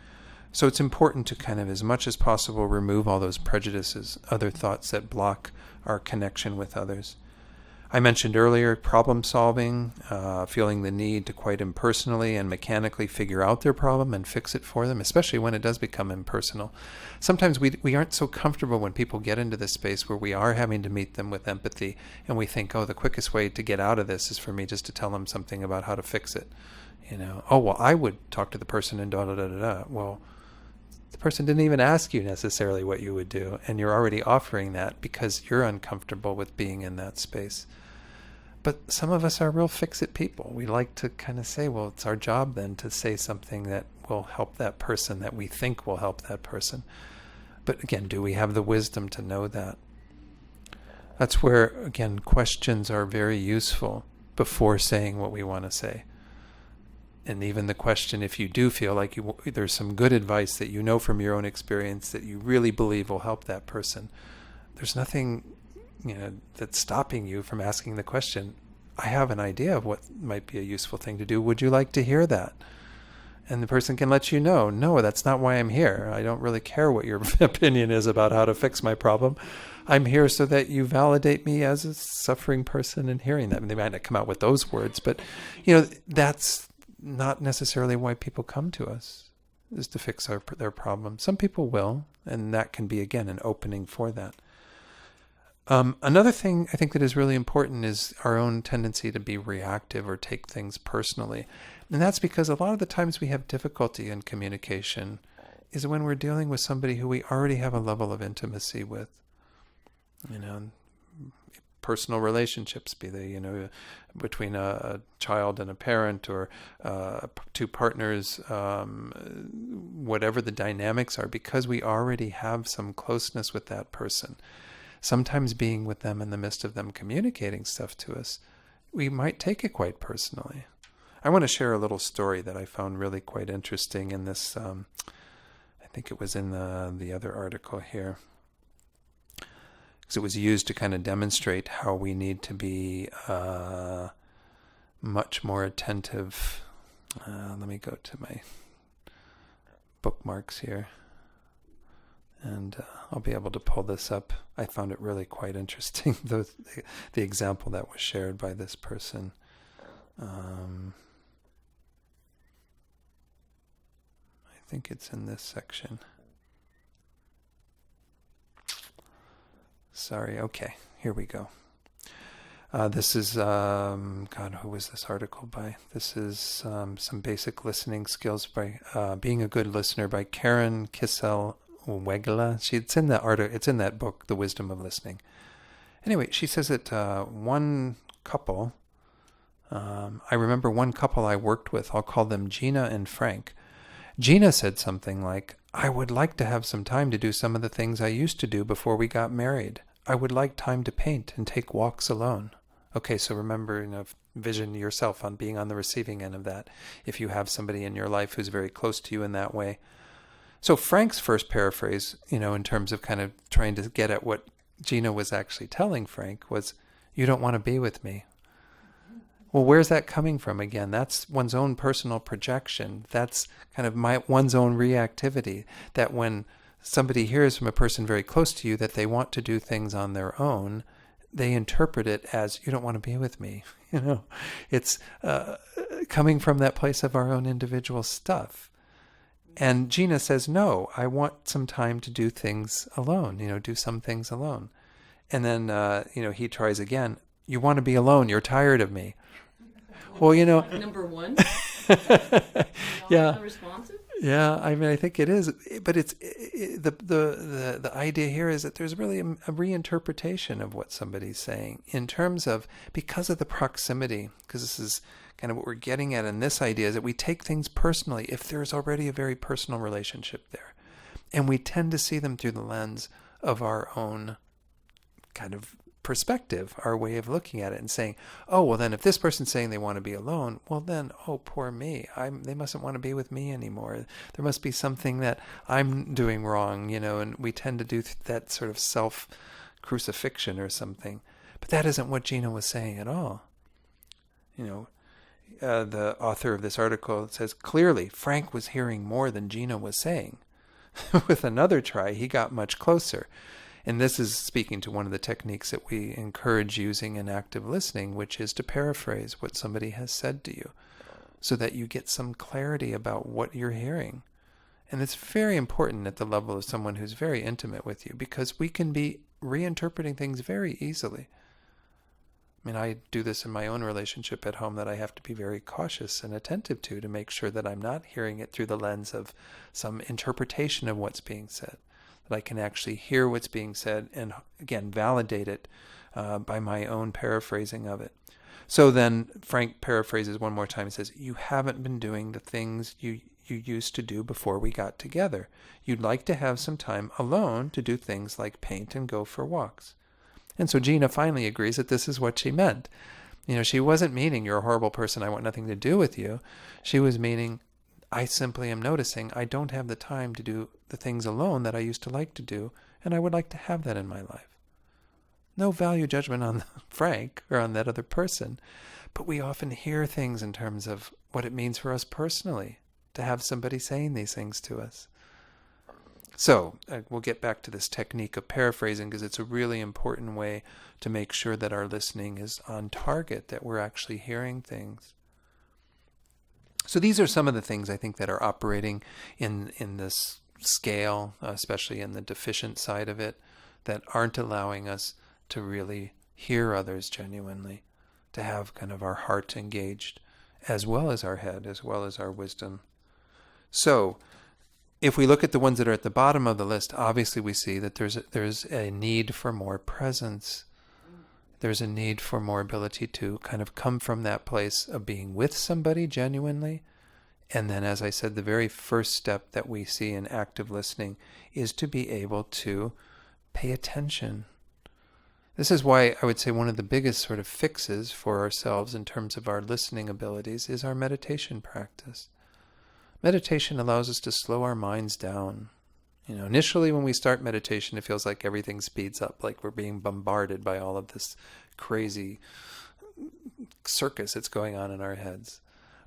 So it's important to kind of, as much as possible, remove all those prejudices, other thoughts that block our connection with others. I mentioned earlier problem solving, feeling the need to quite impersonally and mechanically figure out their problem and fix it for them, especially when it does become impersonal. Sometimes we aren't so comfortable when people get into this space where we are having to meet them with empathy, and we think, the quickest way to get out of this is for me just to tell them something about how to fix it. I would talk to the person and da-da-da-da-da. Well, the person didn't even ask you necessarily what you would do, and you're already offering that because you're uncomfortable with being in that space. But some of us are real fix-it people. We like to kind of say, it's our job then to say something that will help that person, that we think will help that person. But again, do we have the wisdom to know that? That's where, again, questions are very useful before saying what we want to say. And even the question, if you do feel like there's some good advice that you know from your own experience that you really believe will help that person, there's nothing that's stopping you from asking the question, I have an idea of what might be a useful thing to do. Would you like to hear that? And the person can let you know, no, that's not why I'm here. I don't really care what your opinion is about how to fix my problem. I'm here so that you validate me as a suffering person and hearing that. And they might not come out with those words, but that's not necessarily why people come to us, is to fix their problem. Some people will, and that can be, again, an opening for that. Another thing I think that is really important is our own tendency to be reactive or take things personally. And that's because a lot of the times we have difficulty in communication is when we're dealing with somebody who we already have a level of intimacy with. Personal relationships, be they, between a child and a parent, or two partners, whatever the dynamics are, because we already have some closeness with that person. Sometimes being with them in the midst of them communicating stuff to us, we might take it quite personally. I want to share a little story that I found really quite interesting in this, I think it was in the other article here, because it was used to kind of demonstrate how we need to be much more attentive. Let me go to my bookmarks here, and I'll be able to pull this up. I found it really quite interesting, the example that was shared by this person. I think it's in this section. Sorry, okay, here we go. This is, who was this article by? This is some basic listening skills by Being a Good Listener by Karen Kissel-Wegela. It's in that article. It's in that book, The Wisdom of Listening. Anyway, she says that one couple, I remember one couple I worked with, I'll call them Gina and Frank. Gina said something like, I would like to have some time to do some of the things I used to do before we got married. I would like time to paint and take walks alone. Okay, so remember, vision yourself on being on the receiving end of that, if you have somebody in your life who's very close to you in that way. So Frank's first paraphrase, in terms of kind of trying to get at what Gina was actually telling Frank, was, you don't want to be with me. Well, where's that coming from again? That's one's own personal projection. That's kind of one's own reactivity, that when somebody hears from a person very close to you that they want to do things on their own, they interpret it as, you don't want to be with me. It's coming from that place of our own individual stuff. And Gina says, no, I want some time to do things alone, do some things alone. And then, he tries again, you want to be alone, you're tired of me. Well, Number one? Yeah. Unresponsive? Yeah, I think it is, but it's the idea here is that there's really a reinterpretation of what somebody's saying in terms of, because of the proximity, because this is kind of what we're getting at in this idea, is that we take things personally if there's already a very personal relationship there, and we tend to see them through the lens of our own kind of perspective, our way of looking at it and saying, oh, well then if this person's saying they want to be alone, well then, oh, poor me, they mustn't want to be with me anymore. There must be something that I'm doing wrong, and we tend to do that sort of self-crucifixion or something. But that isn't what Gina was saying at all. The author of this article says, clearly, Frank was hearing more than Gina was saying. With another try, he got much closer. And this is speaking to one of the techniques that we encourage using in active listening, which is to paraphrase what somebody has said to you so that you get some clarity about what you're hearing. And it's very important at the level of someone who's very intimate with you, because we can be reinterpreting things very easily. I mean, I do this in my own relationship at home, that I have to be very cautious and attentive to make sure that I'm not hearing it through the lens of some interpretation of what's being said, that I can actually hear what's being said and, again, validate it by my own paraphrasing of it. So then Frank paraphrases one more time. He says, you haven't been doing the things you used to do before we got together. You'd like to have some time alone to do things like paint and go for walks. And so Gina finally agrees that this is what she meant. She wasn't meaning you're a horrible person, I want nothing to do with you. She was meaning, I simply am noticing I don't have the time to do the things alone that I used to like to do, and I would like to have that in my life. No value judgment on Frank or on that other person, but we often hear things in terms of what it means for us personally to have somebody saying these things to us. So we'll get back to this technique of paraphrasing, because it's a really important way to make sure that our listening is on target, that we're actually hearing things. So these are some of the things I think that are operating in this scale, especially in the deficient side of it, that aren't allowing us to really hear others genuinely, to have kind of our heart engaged, as well as our head, as well as our wisdom. So if we look at the ones that are at the bottom of the list, obviously we see that there's a need for more presence. There's a need for more ability to kind of come from that place of being with somebody genuinely. And then, as I said, the very first step that we see in active listening is to be able to pay attention. This is why I would say one of the biggest sort of fixes for ourselves in terms of our listening abilities is our meditation practice. Meditation allows us to slow our minds down. Initially when we start meditation, it feels like everything speeds up, like we're being bombarded by all of this crazy circus that's going on in our heads.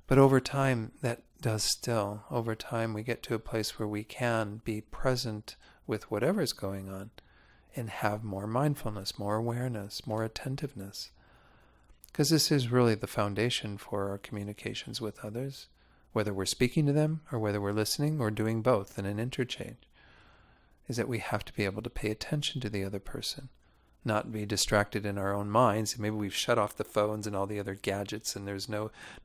But over time, that does still. Over time, we get to a place where we can be present with whatever's going on and have more mindfulness, more awareness, more attentiveness. Because this is really the foundation for our communications with others, whether we're speaking to them or whether we're listening or doing both in an interchange, is that we have to be able to pay attention to the other person, not be distracted in our own minds. Maybe we've shut off the phones and all the other gadgets and there's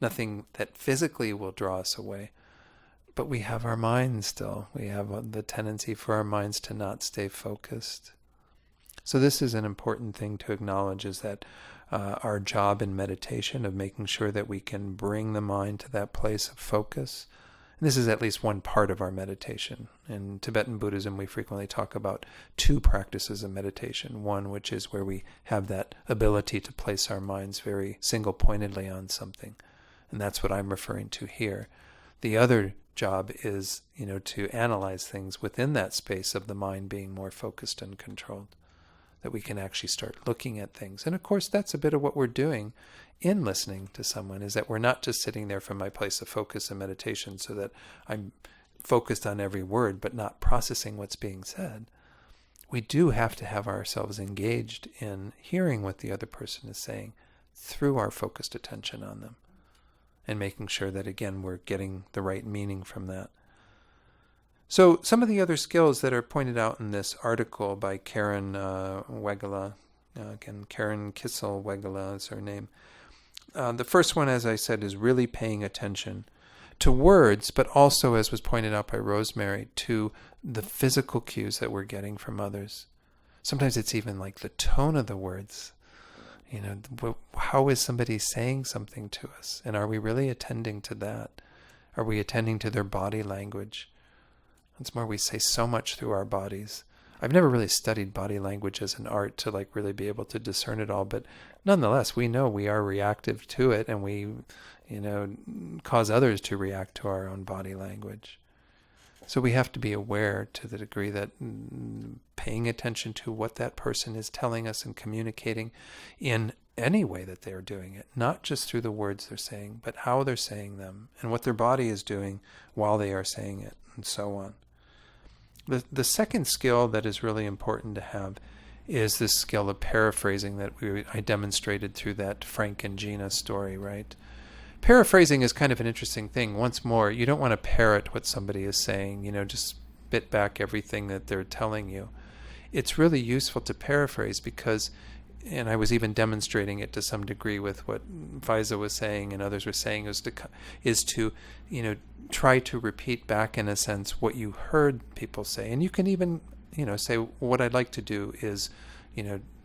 nothing that physically will draw us away. But we have our minds still. We have the tendency for our minds to not stay focused. So this is an important thing to acknowledge, is that our job in meditation of making sure that we can bring the mind to that place of focus. And this is at least one part of our meditation. In Tibetan Buddhism, we frequently talk about two practices of meditation. One, which is where we have that ability to place our minds very single-pointedly on something. And that's what I'm referring to here. The other job is, to analyze things within that space of the mind being more focused and controlled, that we can actually start looking at things. And of course, that's a bit of what we're doing in listening to someone, is that we're not just sitting there from my place of focus and meditation so that I'm focused on every word but not processing what's being said. We do have to have ourselves engaged in hearing what the other person is saying through our focused attention on them, and making sure that, again, we're getting the right meaning from that. So some of the other skills that are pointed out in this article by Karen Wegela, again, Karen Kissel-Wegela is her name. The first one, as I said, is really paying attention to words, but also, as was pointed out by Rosemary, to the physical cues that we're getting from others. Sometimes it's even like the tone of the words. How is somebody saying something to us? And are we really attending to that? Are we attending to their body language? Once more, we say so much through our bodies. I've never really studied body language as an art to like really be able to discern it all, but nonetheless, we know we are reactive to it, and we, cause others to react to our own body language. So we have to be aware to the degree that paying attention to what that person is telling us and communicating in any way that they're doing it, not just through the words they're saying, but how they're saying them and what their body is doing while they are saying it, and so on. The second skill that is really important to have is this skill of paraphrasing that I demonstrated through that Frank and Gina story, right? Paraphrasing is kind of an interesting thing. Once more, you don't want to parrot what somebody is saying, just spit back everything that they're telling you. It's really useful to paraphrase because, and I was even demonstrating it to some degree with what Faiza was saying and others were saying, is to try to repeat back, in a sense, what you heard people say. And you can even, say, what I'd like to do is,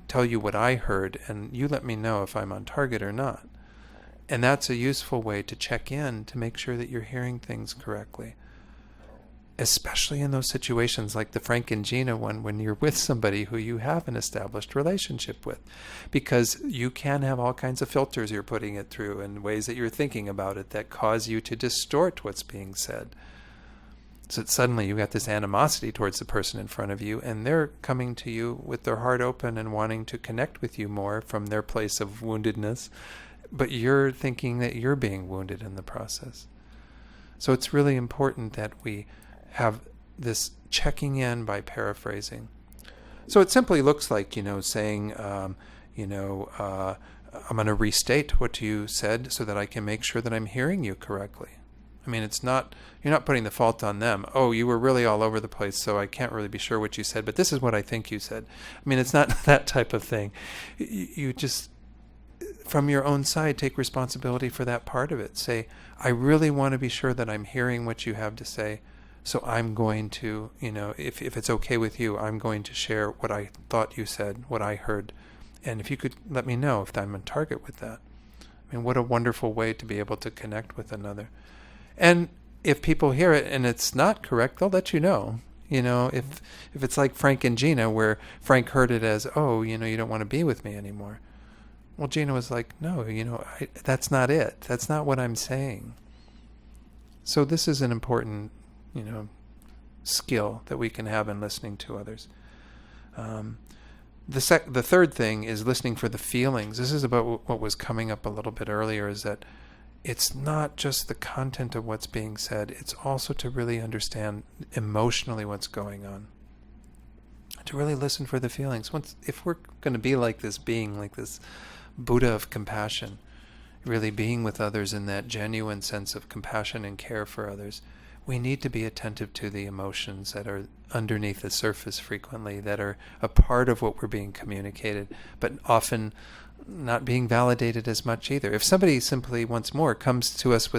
tell you what I heard, and you let me know if I'm on target or not. And that's a useful way to check in to make sure that you're hearing things correctly. Especially in those situations like the Frank and Gina one, when you're with somebody who you have an established relationship with. Because you can have all kinds of filters you're putting it through and ways that you're thinking about it that cause you to distort what's being said. So that suddenly you got this animosity towards the person in front of you, and they're coming to you with their heart open and wanting to connect with you more from their place of woundedness. But you're thinking that you're being wounded in the process. So it's really important that we have this checking in by paraphrasing. So it simply looks like, saying, I'm going to restate what you said so that I can make sure that I'm hearing you correctly. I mean, you're not putting the fault on them. Oh, you were really all over the place, so I can't really be sure what you said, but this is what I think you said. I mean, it's not that type of thing. You just, from your own side, take responsibility for that part of it. Say, I really want to be sure that I'm hearing what you have to say. So I'm going to, if it's okay with you, I'm going to share what I thought you said, what I heard. And if you could let me know if I'm on target with that. I mean, what a wonderful way to be able to connect with another. And if people hear it and it's not correct, they'll let you know. If it's like Frank and Gina, where Frank heard it as, oh, you don't want to be with me anymore. Well, Gina was like, no, that's not it. That's not what I'm saying. So this is an important skill that we can have in listening to others. The third thing is listening for the feelings. This is about what was coming up a little bit earlier, is that it's not just the content of what's being said, it's also to really understand emotionally what's going on. To really listen for the feelings. If we're going to be like this being, like this Buddha of compassion, really being with others in that genuine sense of compassion and care for others, we need to be attentive to the emotions that are underneath the surface frequently, that are a part of what we're being communicated, but often not being validated as much either. If somebody simply, once more, comes to us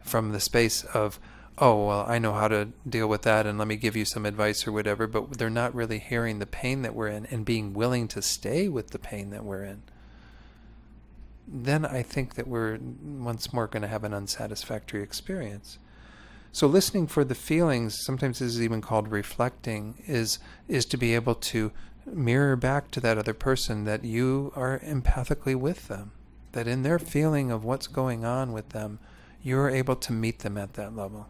from the space of, oh, well, I know how to deal with that and let me give you some advice or whatever, but they're not really hearing the pain that we're in and being willing to stay with the pain that we're in, then I think that we're once more going to have an unsatisfactory experience. So listening for the feelings, sometimes this is even called reflecting, is to be able to mirror back to that other person that you are empathically with them, that in their feeling of what's going on with them, you're able to meet them at that level.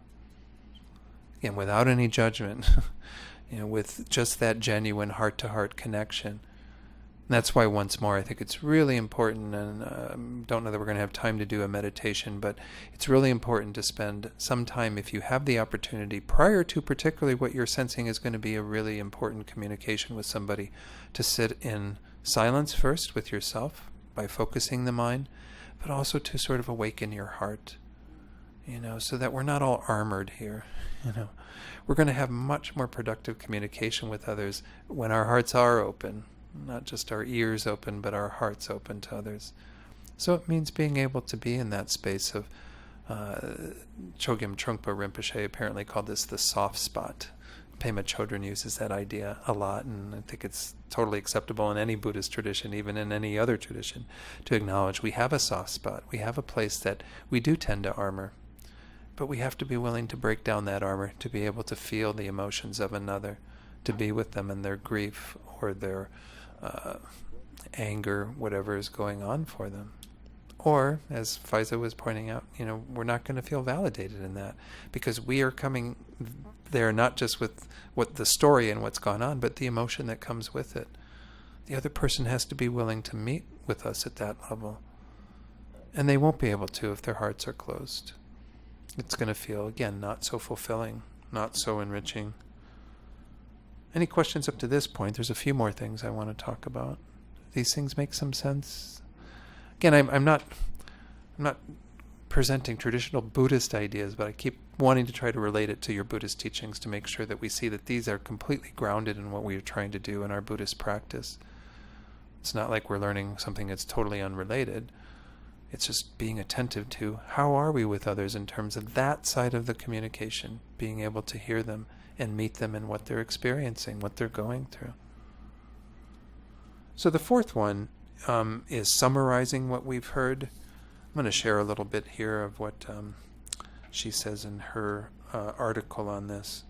Again, without any judgment, with just that genuine heart-to-heart connection. That's why, once more, I think it's really important, and don't know that we're going to have time to do a meditation, but it's really important to spend some time, if you have the opportunity, prior to particularly what you're sensing is going to be a really important communication with somebody, to sit in silence first with yourself by focusing the mind, but also to sort of awaken your heart, so that we're not all armored here. We're going to have much more productive communication with others when our hearts are open. Not just our ears open, but our hearts open to others. So it means being able to be in that space of, Chogyam Trungpa Rinpoche apparently called this the soft spot. Pema Chodron uses that idea a lot, and I think it's totally acceptable in any Buddhist tradition, even in any other tradition, to acknowledge we have a soft spot. We have a place that we do tend to armor, but we have to be willing to break down that armor to be able to feel the emotions of another, to be with them in their grief or their anger, whatever is going on for them. Or, as Faiza was pointing out, we're not going to feel validated in that, because we are coming there not just with what the story and what's gone on, but the emotion that comes with it. The other person has to be willing to meet with us at that level. And they won't be able to if their hearts are closed. It's going to feel, again, not so fulfilling, not so enriching. Any questions up to this point? There's a few more things I want to talk about. These things make some sense? Again, I'm not presenting traditional Buddhist ideas, but I keep wanting to try to relate it to your Buddhist teachings to make sure that we see that these are completely grounded in what we are trying to do in our Buddhist practice. It's not like we're learning something that's totally unrelated. It's just being attentive to how are we with others in terms of that side of the communication, being able to hear them and meet them in what they're experiencing, what they're going through. So the fourth one is summarizing what we've heard. I'm going to share a little bit here of what she says in her article on this.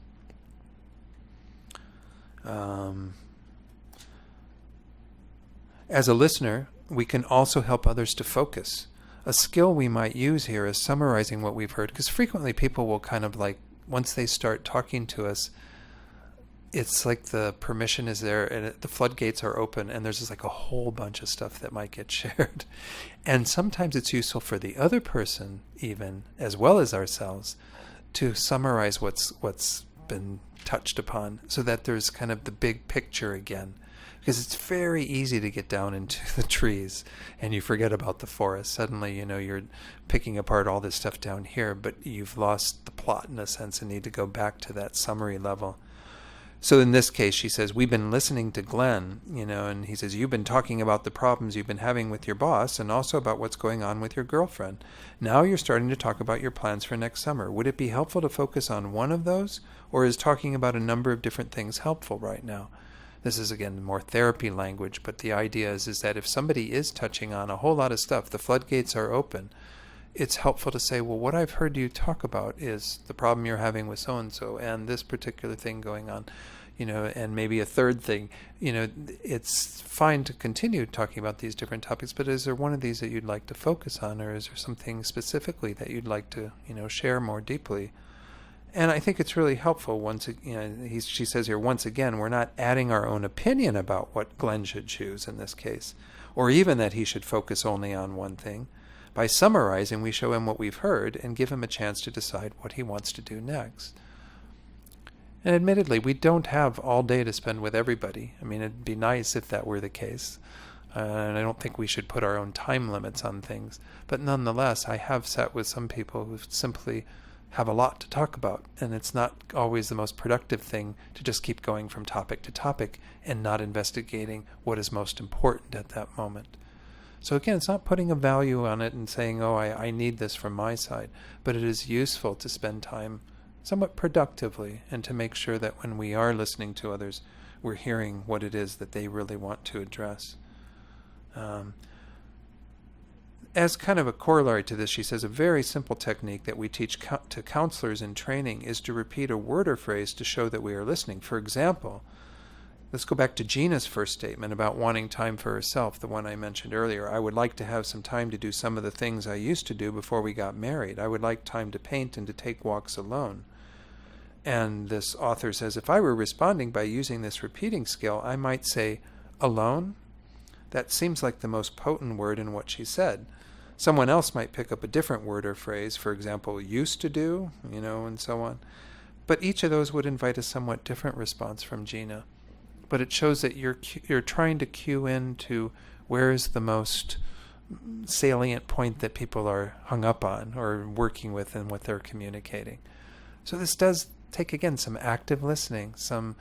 As a listener, we can also help others to focus. A skill we might use here is summarizing what we've heard, because frequently people will kind of like, once they start talking to us, it's like the permission is there and the floodgates are open, and there's just like a whole bunch of stuff that might get shared. And sometimes it's useful for the other person, even, as well as ourselves, to summarize what's been touched upon, so that there's kind of the big picture again. Because it's very easy to get down into the trees and you forget about the forest. Suddenly, you're picking apart all this stuff down here, but you've lost the plot in a sense and need to go back to that summary level. So in this case, she says, we've been listening to Glenn, and he says, you've been talking about the problems you've been having with your boss and also about what's going on with your girlfriend. Now you're starting to talk about your plans for next summer. Would it be helpful to focus on one of those, or is talking about a number of different things helpful right now? This is, again, more therapy language, but the idea is that if somebody is touching on a whole lot of stuff, the floodgates are open, it's helpful to say, well, what I've heard you talk about is the problem you're having with so-and-so and this particular thing going on, and maybe a third thing. It's fine to continue talking about these different topics, but is there one of these that you'd like to focus on, or is there something specifically that you'd like to, share more deeply? And I think it's really helpful she says here, once again, we're not adding our own opinion about what Glenn should choose in this case, or even that he should focus only on one thing. By summarizing, we show him what we've heard and give him a chance to decide what he wants to do next. And admittedly, we don't have all day to spend with everybody. I mean, it'd be nice if that were the case. And I don't think we should put our own time limits on things. But nonetheless, I have sat with some people who simply have a lot to talk about, and it's not always the most productive thing to just keep going from topic to topic and not investigating what is most important at that moment. So again, it's not putting a value on it and saying, oh, I need this from my side, but it is useful to spend time somewhat productively and to make sure that when we are listening to others, we're hearing what it is that they really want to address. As kind of a corollary to this, she says a very simple technique that we teach to counselors in training is to repeat a word or phrase to show that we are listening. For example, let's go back to Gina's first statement about wanting time for herself, the one I mentioned earlier. I would like to have some time to do some of the things I used to do before we got married. I would like time to paint and to take walks alone. And this author says, if I were responding by using this repeating skill, I might say, alone? That seems like the most potent word in what she said. Someone else might pick up a different word or phrase, for example, used to do, and so on. But each of those would invite a somewhat different response from Gina. But it shows that you're trying to cue into where is the most salient point that people are hung up on or working with in what they're communicating. So this does take, again, some active listening, some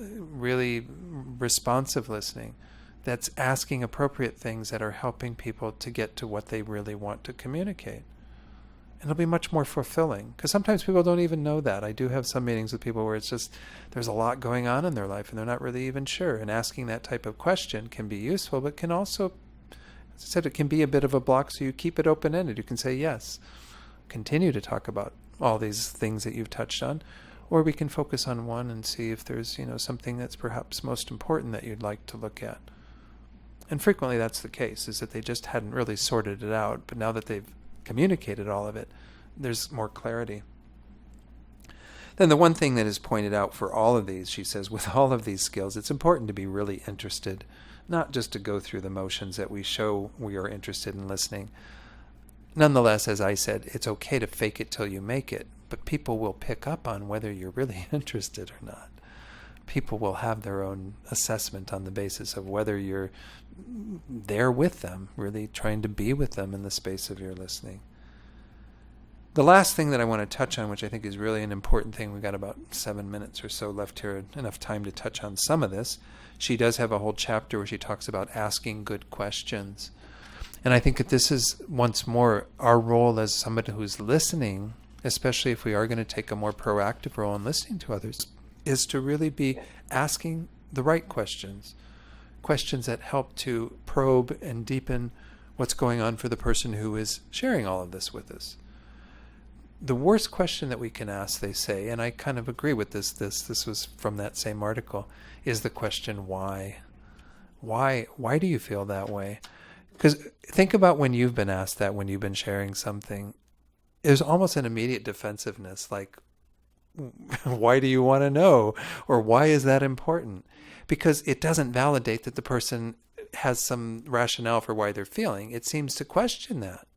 really responsive listening, that's asking appropriate things that are helping people to get to what they really want to communicate. And it'll be much more fulfilling, because sometimes people don't even know that. I do have some meetings with people where it's just there's a lot going on in their life and they're not really even sure. And asking that type of question can be useful, but can also, as I said, it can be a bit of a block, so you keep it open-ended. You can say yes, continue to talk about all these things that you've touched on, Or we can focus on one and see if there's, something that's perhaps most important that you'd like to look at. And frequently that's the case, is that they just hadn't really sorted it out, but now that they've communicated all of it, there's more clarity. Then the one thing that is pointed out for all of these, she says, with all of these skills, it's important to be really interested, not just to go through the motions that we show we are interested in listening. Nonetheless, as I said, it's okay to fake it till you make it, but people will pick up on whether you're really interested or not. People will have their own assessment on the basis of whether you're there with them, really trying to be with them in the space of your listening. The last thing that I want to touch on, which I think is really an important thing, we've got about 7 minutes or so left here, enough time to touch on some of this. She does have a whole chapter where she talks about asking good questions. And I think that this is, once more, our role as somebody who's listening, especially if we are going to take a more proactive role in listening to others, is to really be asking the right questions. Questions that help to probe and deepen what's going on for the person who is sharing all of this with us. The worst question that we can ask, they say, and I kind of agree with this was from that same article, is the question why? Why do you feel that way? Because think about when you've been asked that, when you've been sharing something, there's almost an immediate defensiveness, like, why do you want to know? Or why is that important? Because it doesn't validate that the person has some rationale for why they're feeling. It seems to question that.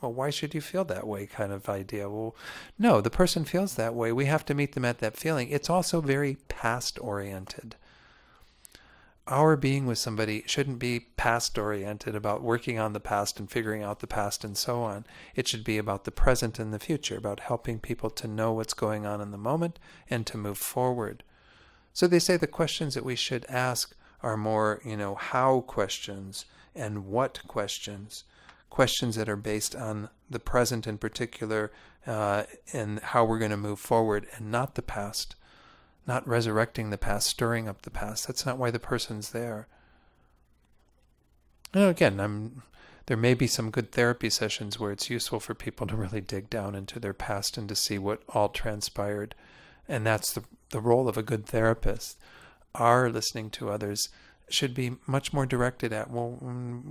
Well, why should you feel that way kind of idea? Well, no, the person feels that way. We have to meet them at that feeling. It's also very past-oriented. Our being with somebody shouldn't be past-oriented, about working on the past and figuring out the past and so on. It should be about the present and the future, about helping people to know what's going on in the moment and to move forward. So they say the questions that we should ask are more, how questions and what questions. Questions that are based on the present in particular, and how we're going to move forward, and not the past. Not resurrecting the past, stirring up the past. That's not why the person's there. Now, again, there may be some good therapy sessions where it's useful for people to really dig down into their past and to see what all transpired. And that's the role of a good therapist. Our listening to others should be much more directed at, well,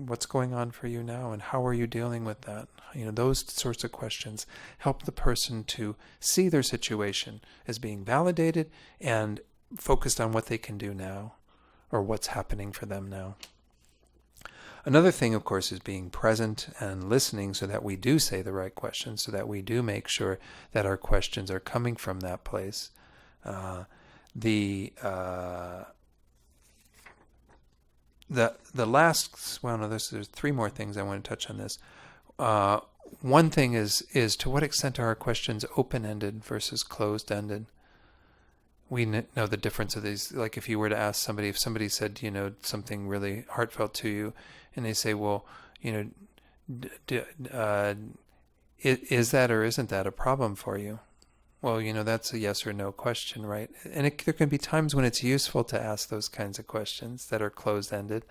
what's going on for you now, and how are you dealing with that? Those sorts of questions help the person to see their situation as being validated and focused on what they can do now, or what's happening for them now. Another thing, of course, is being present and listening so that we do say the right questions, so that we do make sure that our questions are coming from that place. The last, there's 3 more things I want to touch on this. One thing is to what extent are our questions open-ended versus closed-ended? We know the difference of these. Like if you were to ask somebody, if somebody said, something really heartfelt to you, and they say, well, is that or isn't that a problem for you? Well, that's a yes or no question, right? And there can be times when it's useful to ask those kinds of questions that are closed-ended,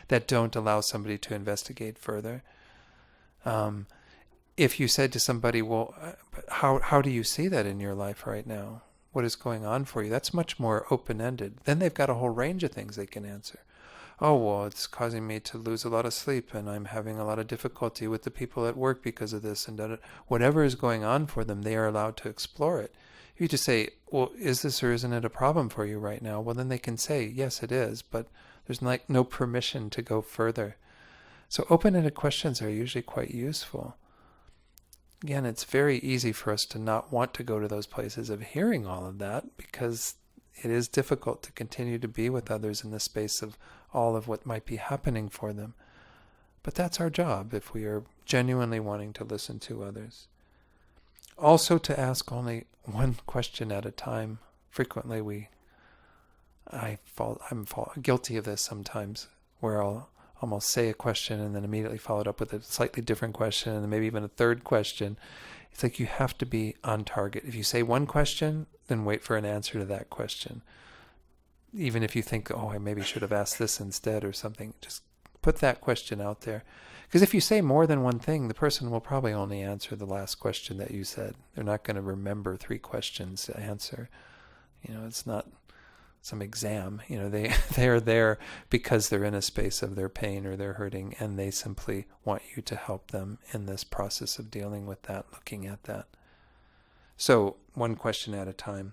that don't allow somebody to investigate further. If you said to somebody, well, how do you see that in your life right now? What is going on for you? That's much more open-ended. Then they've got a whole range of things they can answer. Oh, well, it's causing me to lose a lot of sleep, and I'm having a lot of difficulty with the people at work because of this, and whatever is going on for them, they are allowed to explore it. If you just say, well, is this or isn't it a problem for you right now? Well, then they can say, yes, it is, but there's no permission to go further. So open-ended questions are usually quite useful. Again, it's very easy for us to not want to go to those places of hearing all of that, because it is difficult to continue to be with others in the space of all of what might be happening for them. But that's our job if we are genuinely wanting to listen to others. Also, to ask only one question at a time. Frequently I'm guilty of this sometimes, where I'll almost say a question and then immediately follow it up with a slightly different question, and then maybe even a third question. It's like you have to be on target. If you say one question, then wait for an answer to that question. Even if you think, oh, I maybe should have asked this instead or something, just Put that question out there. Because if you say more than one thing, the person will probably only answer the last question that you said. They're not going to remember 3 questions to answer. It's not some exam. They are there because they're in a space of their pain or they're hurting, and they simply want you to help them in this process of dealing with that, looking at that. So 1 question at a time.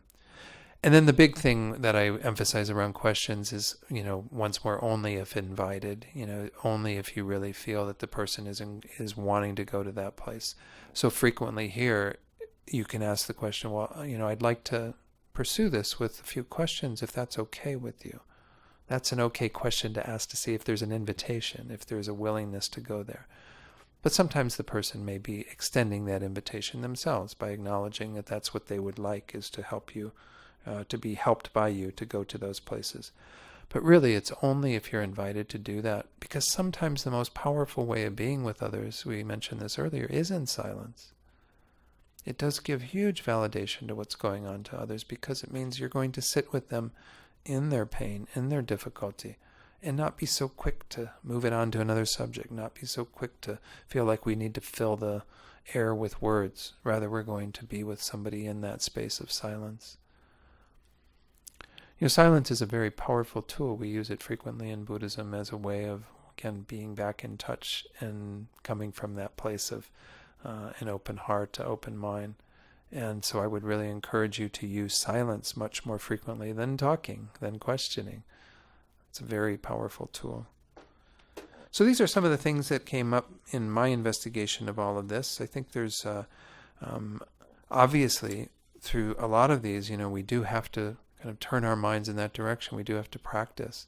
And then the big thing that I emphasize around questions is, once more, only if invited, only if you really feel that the person is wanting to go to that place. So frequently here, you can ask the question, well, I'd like to pursue this with a few questions, if that's okay with you. That's an okay question to ask to see if there's an invitation, if there's a willingness to go there. But sometimes the person may be extending that invitation themselves by acknowledging that that's what they would like, is to help you, to be helped by you to go to those places. But really, it's only if you're invited to do that, because sometimes the most powerful way of being with others, we mentioned this earlier, is in silence. It does give huge validation to what's going on to others, because it means you're going to sit with them in their pain, in their difficulty, and not be so quick to move it on to another subject, not be so quick to feel like we need to fill the air with words. Rather, we're going to be with somebody in that space of silence. Silence is a very powerful tool. We use it frequently in Buddhism as a way of, again, being back in touch and coming from that place of an open heart, open mind. And so I would really encourage you to use silence much more frequently than talking, than questioning. It's a very powerful tool. So these are some of the things that came up in my investigation of all of this. I think there's, obviously, through a lot of these, we do have to kind of turn our minds in that direction. We do have to practice.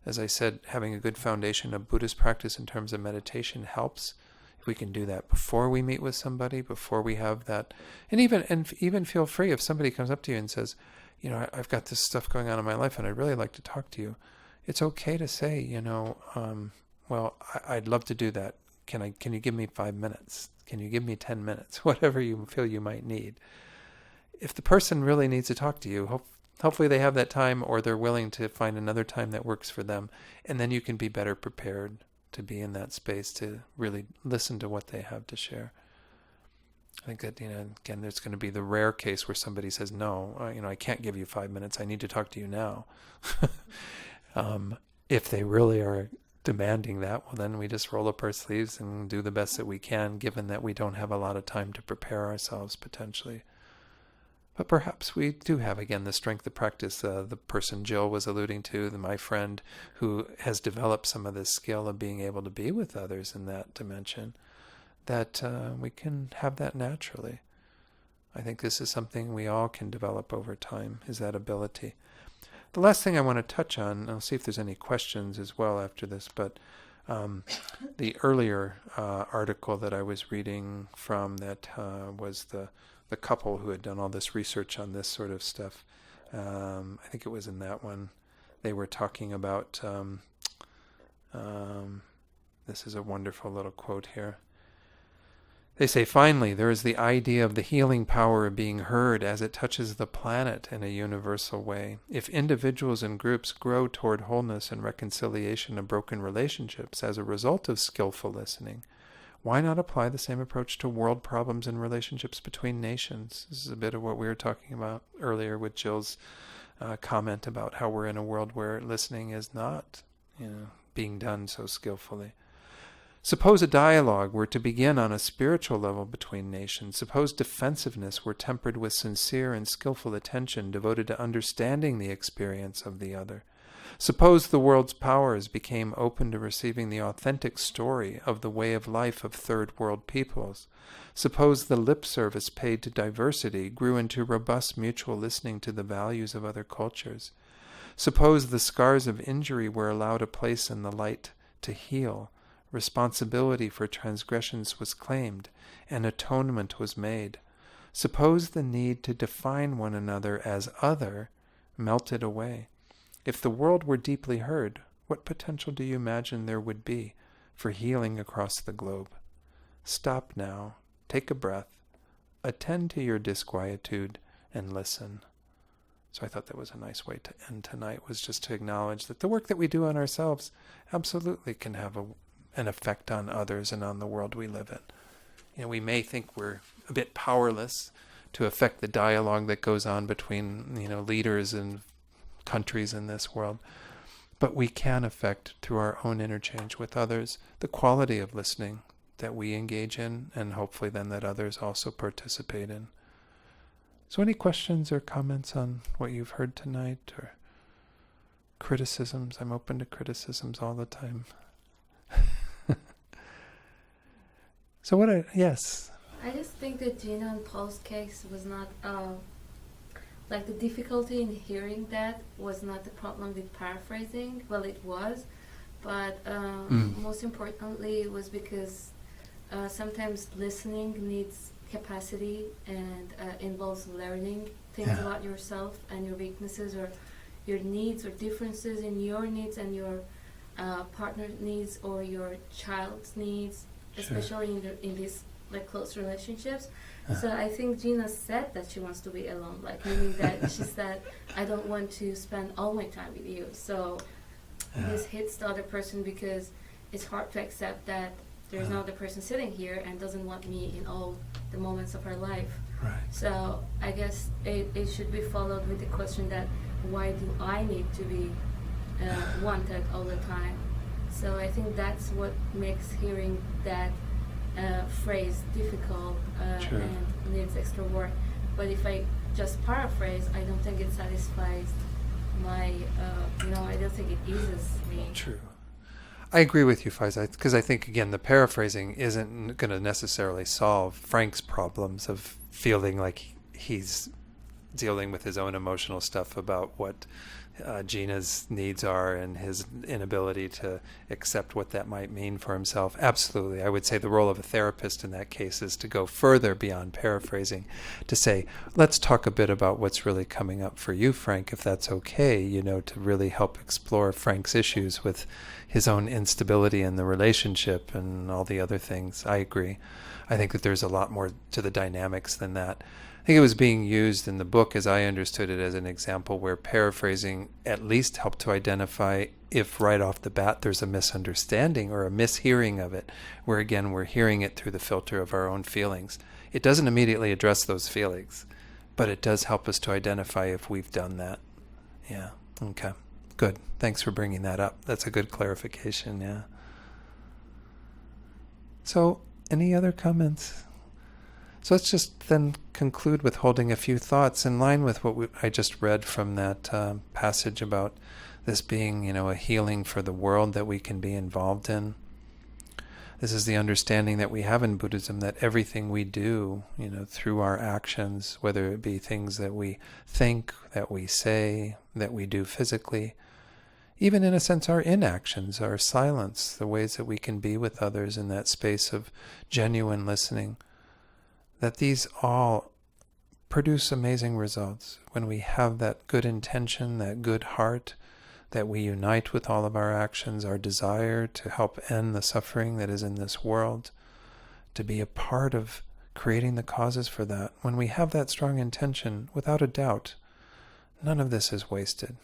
As I said, having a good foundation of Buddhist practice in terms of meditation helps. If we can do that before we meet with somebody, before we have that, and even feel free if somebody comes up to you and says, I've got this stuff going on in my life and I'd really like to talk to you. It's okay to say, well, I'd love to do that. Can you give me 5 minutes? Can you give me 10 minutes? Whatever you feel you might need. If the person really needs to talk to you, hopefully they have that time, or they're willing to find another time that works for them, and then you can be better prepared to be in that space to really listen to what they have to share. I think that, again, there's going to be the rare case where somebody says, no, I can't give you 5 minutes. I need to talk to you now. If they really are demanding that, well, then we just roll up our sleeves and do the best that we can, given that we don't have a lot of time to prepare ourselves potentially. But perhaps we do have, again, the strength of practice. The person Jill was alluding to, my friend who has developed some of this skill of being able to be with others in that dimension, that we can have that naturally. I think this is something we all can develop over time, is that ability. The last thing I want to touch on, I'll see if there's any questions as well after this, but the earlier article that I was reading from that was the couple who had done all this research on this sort of stuff. I think it was in that one. They were talking about, this is a wonderful little quote here. They say, finally, there is the idea of the healing power of being heard as it touches the planet in a universal way. If individuals and groups grow toward wholeness and reconciliation of broken relationships as a result of skillful listening, why not apply the same approach to world problems and relationships between nations? This is a bit of what we were talking about earlier with Jill's comment about how we're in a world where listening is not, being done so skillfully. Suppose a dialogue were to begin on a spiritual level between nations. Suppose defensiveness were tempered with sincere and skillful attention devoted to understanding the experience of the other. Suppose the world's powers became open to receiving the authentic story of the way of life of third world peoples. Suppose the lip service paid to diversity grew into robust mutual listening to the values of other cultures. Suppose the scars of injury were allowed a place in the light to heal. Responsibility for transgressions was claimed, and atonement was made. Suppose the need to define one another as other melted away. If the world were deeply heard, what potential do you imagine there would be for healing across the globe? Stop now, take a breath, attend to your disquietude, and listen. So I thought that was a nice way to end tonight, was just to acknowledge that the work that we do on ourselves absolutely can have an effect on others and on the world we live in. We may think we're a bit powerless to affect the dialogue that goes on between, leaders and countries in this world, but we can affect, through our own interchange with others, the quality of listening that we engage in, and hopefully then that others also participate in. So any questions or comments on what you've heard tonight, or criticisms? I'm open to criticisms all the time. So yes. I just think that Gina and Paul's case was not, like the difficulty in hearing that was not the problem with paraphrasing. Well, it was, but most importantly it was because sometimes listening needs capacity and involves learning things about yourself and your weaknesses, or your needs, or differences in your needs and your partner's needs, or your child's needs, especially in these like close relationships. So I think Gina said that she wants to be alone, like meaning that she said, I don't want to spend all my time with you. So this hits the other person because it's hard to accept that there's no other person sitting here and doesn't want me in all the moments of her life. Right. So I guess it should be followed with the question that why do I need to be wanted all the time? So I think that's what makes hearing that phrase difficult and needs extra work. But if I just paraphrase, I don't think it satisfies my, I don't think it eases me. True. I agree with you, Faiza, because I think, again, the paraphrasing isn't going to necessarily solve Frank's problems of feeling like he's dealing with his own emotional stuff about what Gina's needs are and his inability to accept what that might mean for himself. Absolutely. I would say the role of a therapist in that case is to go further beyond paraphrasing, to say, let's talk a bit about what's really coming up for you, Frank, if that's okay, to really help explore Frank's issues with his own instability in the relationship and all the other things. I agree. I think that there's a lot more to the dynamics than that. I think it was being used in the book, as I understood it, as an example where paraphrasing at least helped to identify if right off the bat there's a misunderstanding or a mishearing of it, where again we're hearing it through the filter of our own feelings. It doesn't immediately address those feelings, but it does help us to identify if we've done that. Yeah, okay, good. Thanks for bringing that up. That's a good clarification, yeah. So, any other comments? So let's just then conclude with holding a few thoughts in line with what I just read from that passage about this being, a healing for the world that we can be involved in. This is the understanding that we have in Buddhism, that everything we do, through our actions, whether it be things that we think, that we say, that we do physically, even in a sense our inactions, our silence, the ways that we can be with others in that space of genuine listening, that these all produce amazing results when we have that good intention, that good heart, that we unite with all of our actions, our desire to help end the suffering that is in this world, to be a part of creating the causes for that. When we have that strong intention, without a doubt, none of this is wasted.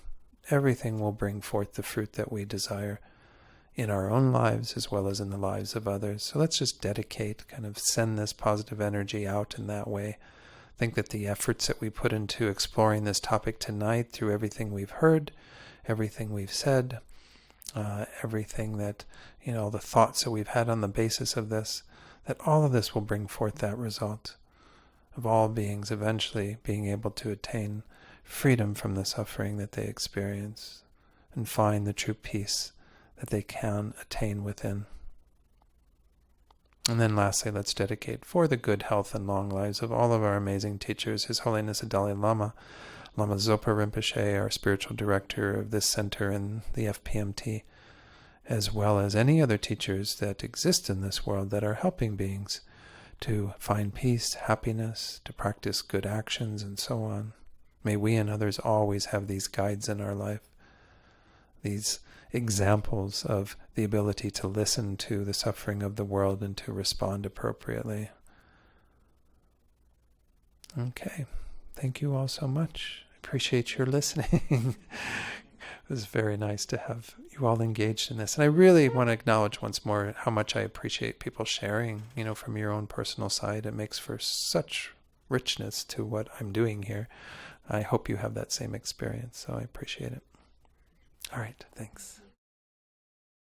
Everything will bring forth the fruit that we desire in our own lives as well as in the lives of others. So let's just dedicate, kind of send this positive energy out in that way. I think that the efforts that we put into exploring this topic tonight, through everything we've heard, everything we've said, everything that, the thoughts that we've had on the basis of this, that all of this will bring forth that result of all beings eventually being able to attain freedom from the suffering that they experience and find the true peace that they can attain within. And then lastly, let's dedicate for the good health and long lives of all of our amazing teachers, His Holiness the Dalai Lama, Lama Zopa Rinpoche, our spiritual director of this center and the FPMT, as well as any other teachers that exist in this world that are helping beings to find peace, happiness, to practice good actions, and so on. May we and others always have these guides in our life, these examples of the ability to listen to the suffering of the world and to respond appropriately. Okay. Thank you all so much. I appreciate your listening. It was very nice to have you all engaged in this. And I really want to acknowledge once more how much I appreciate people sharing, from your own personal side. It makes for such richness to what I'm doing here. I hope you have that same experience, so I appreciate it. All right, thanks.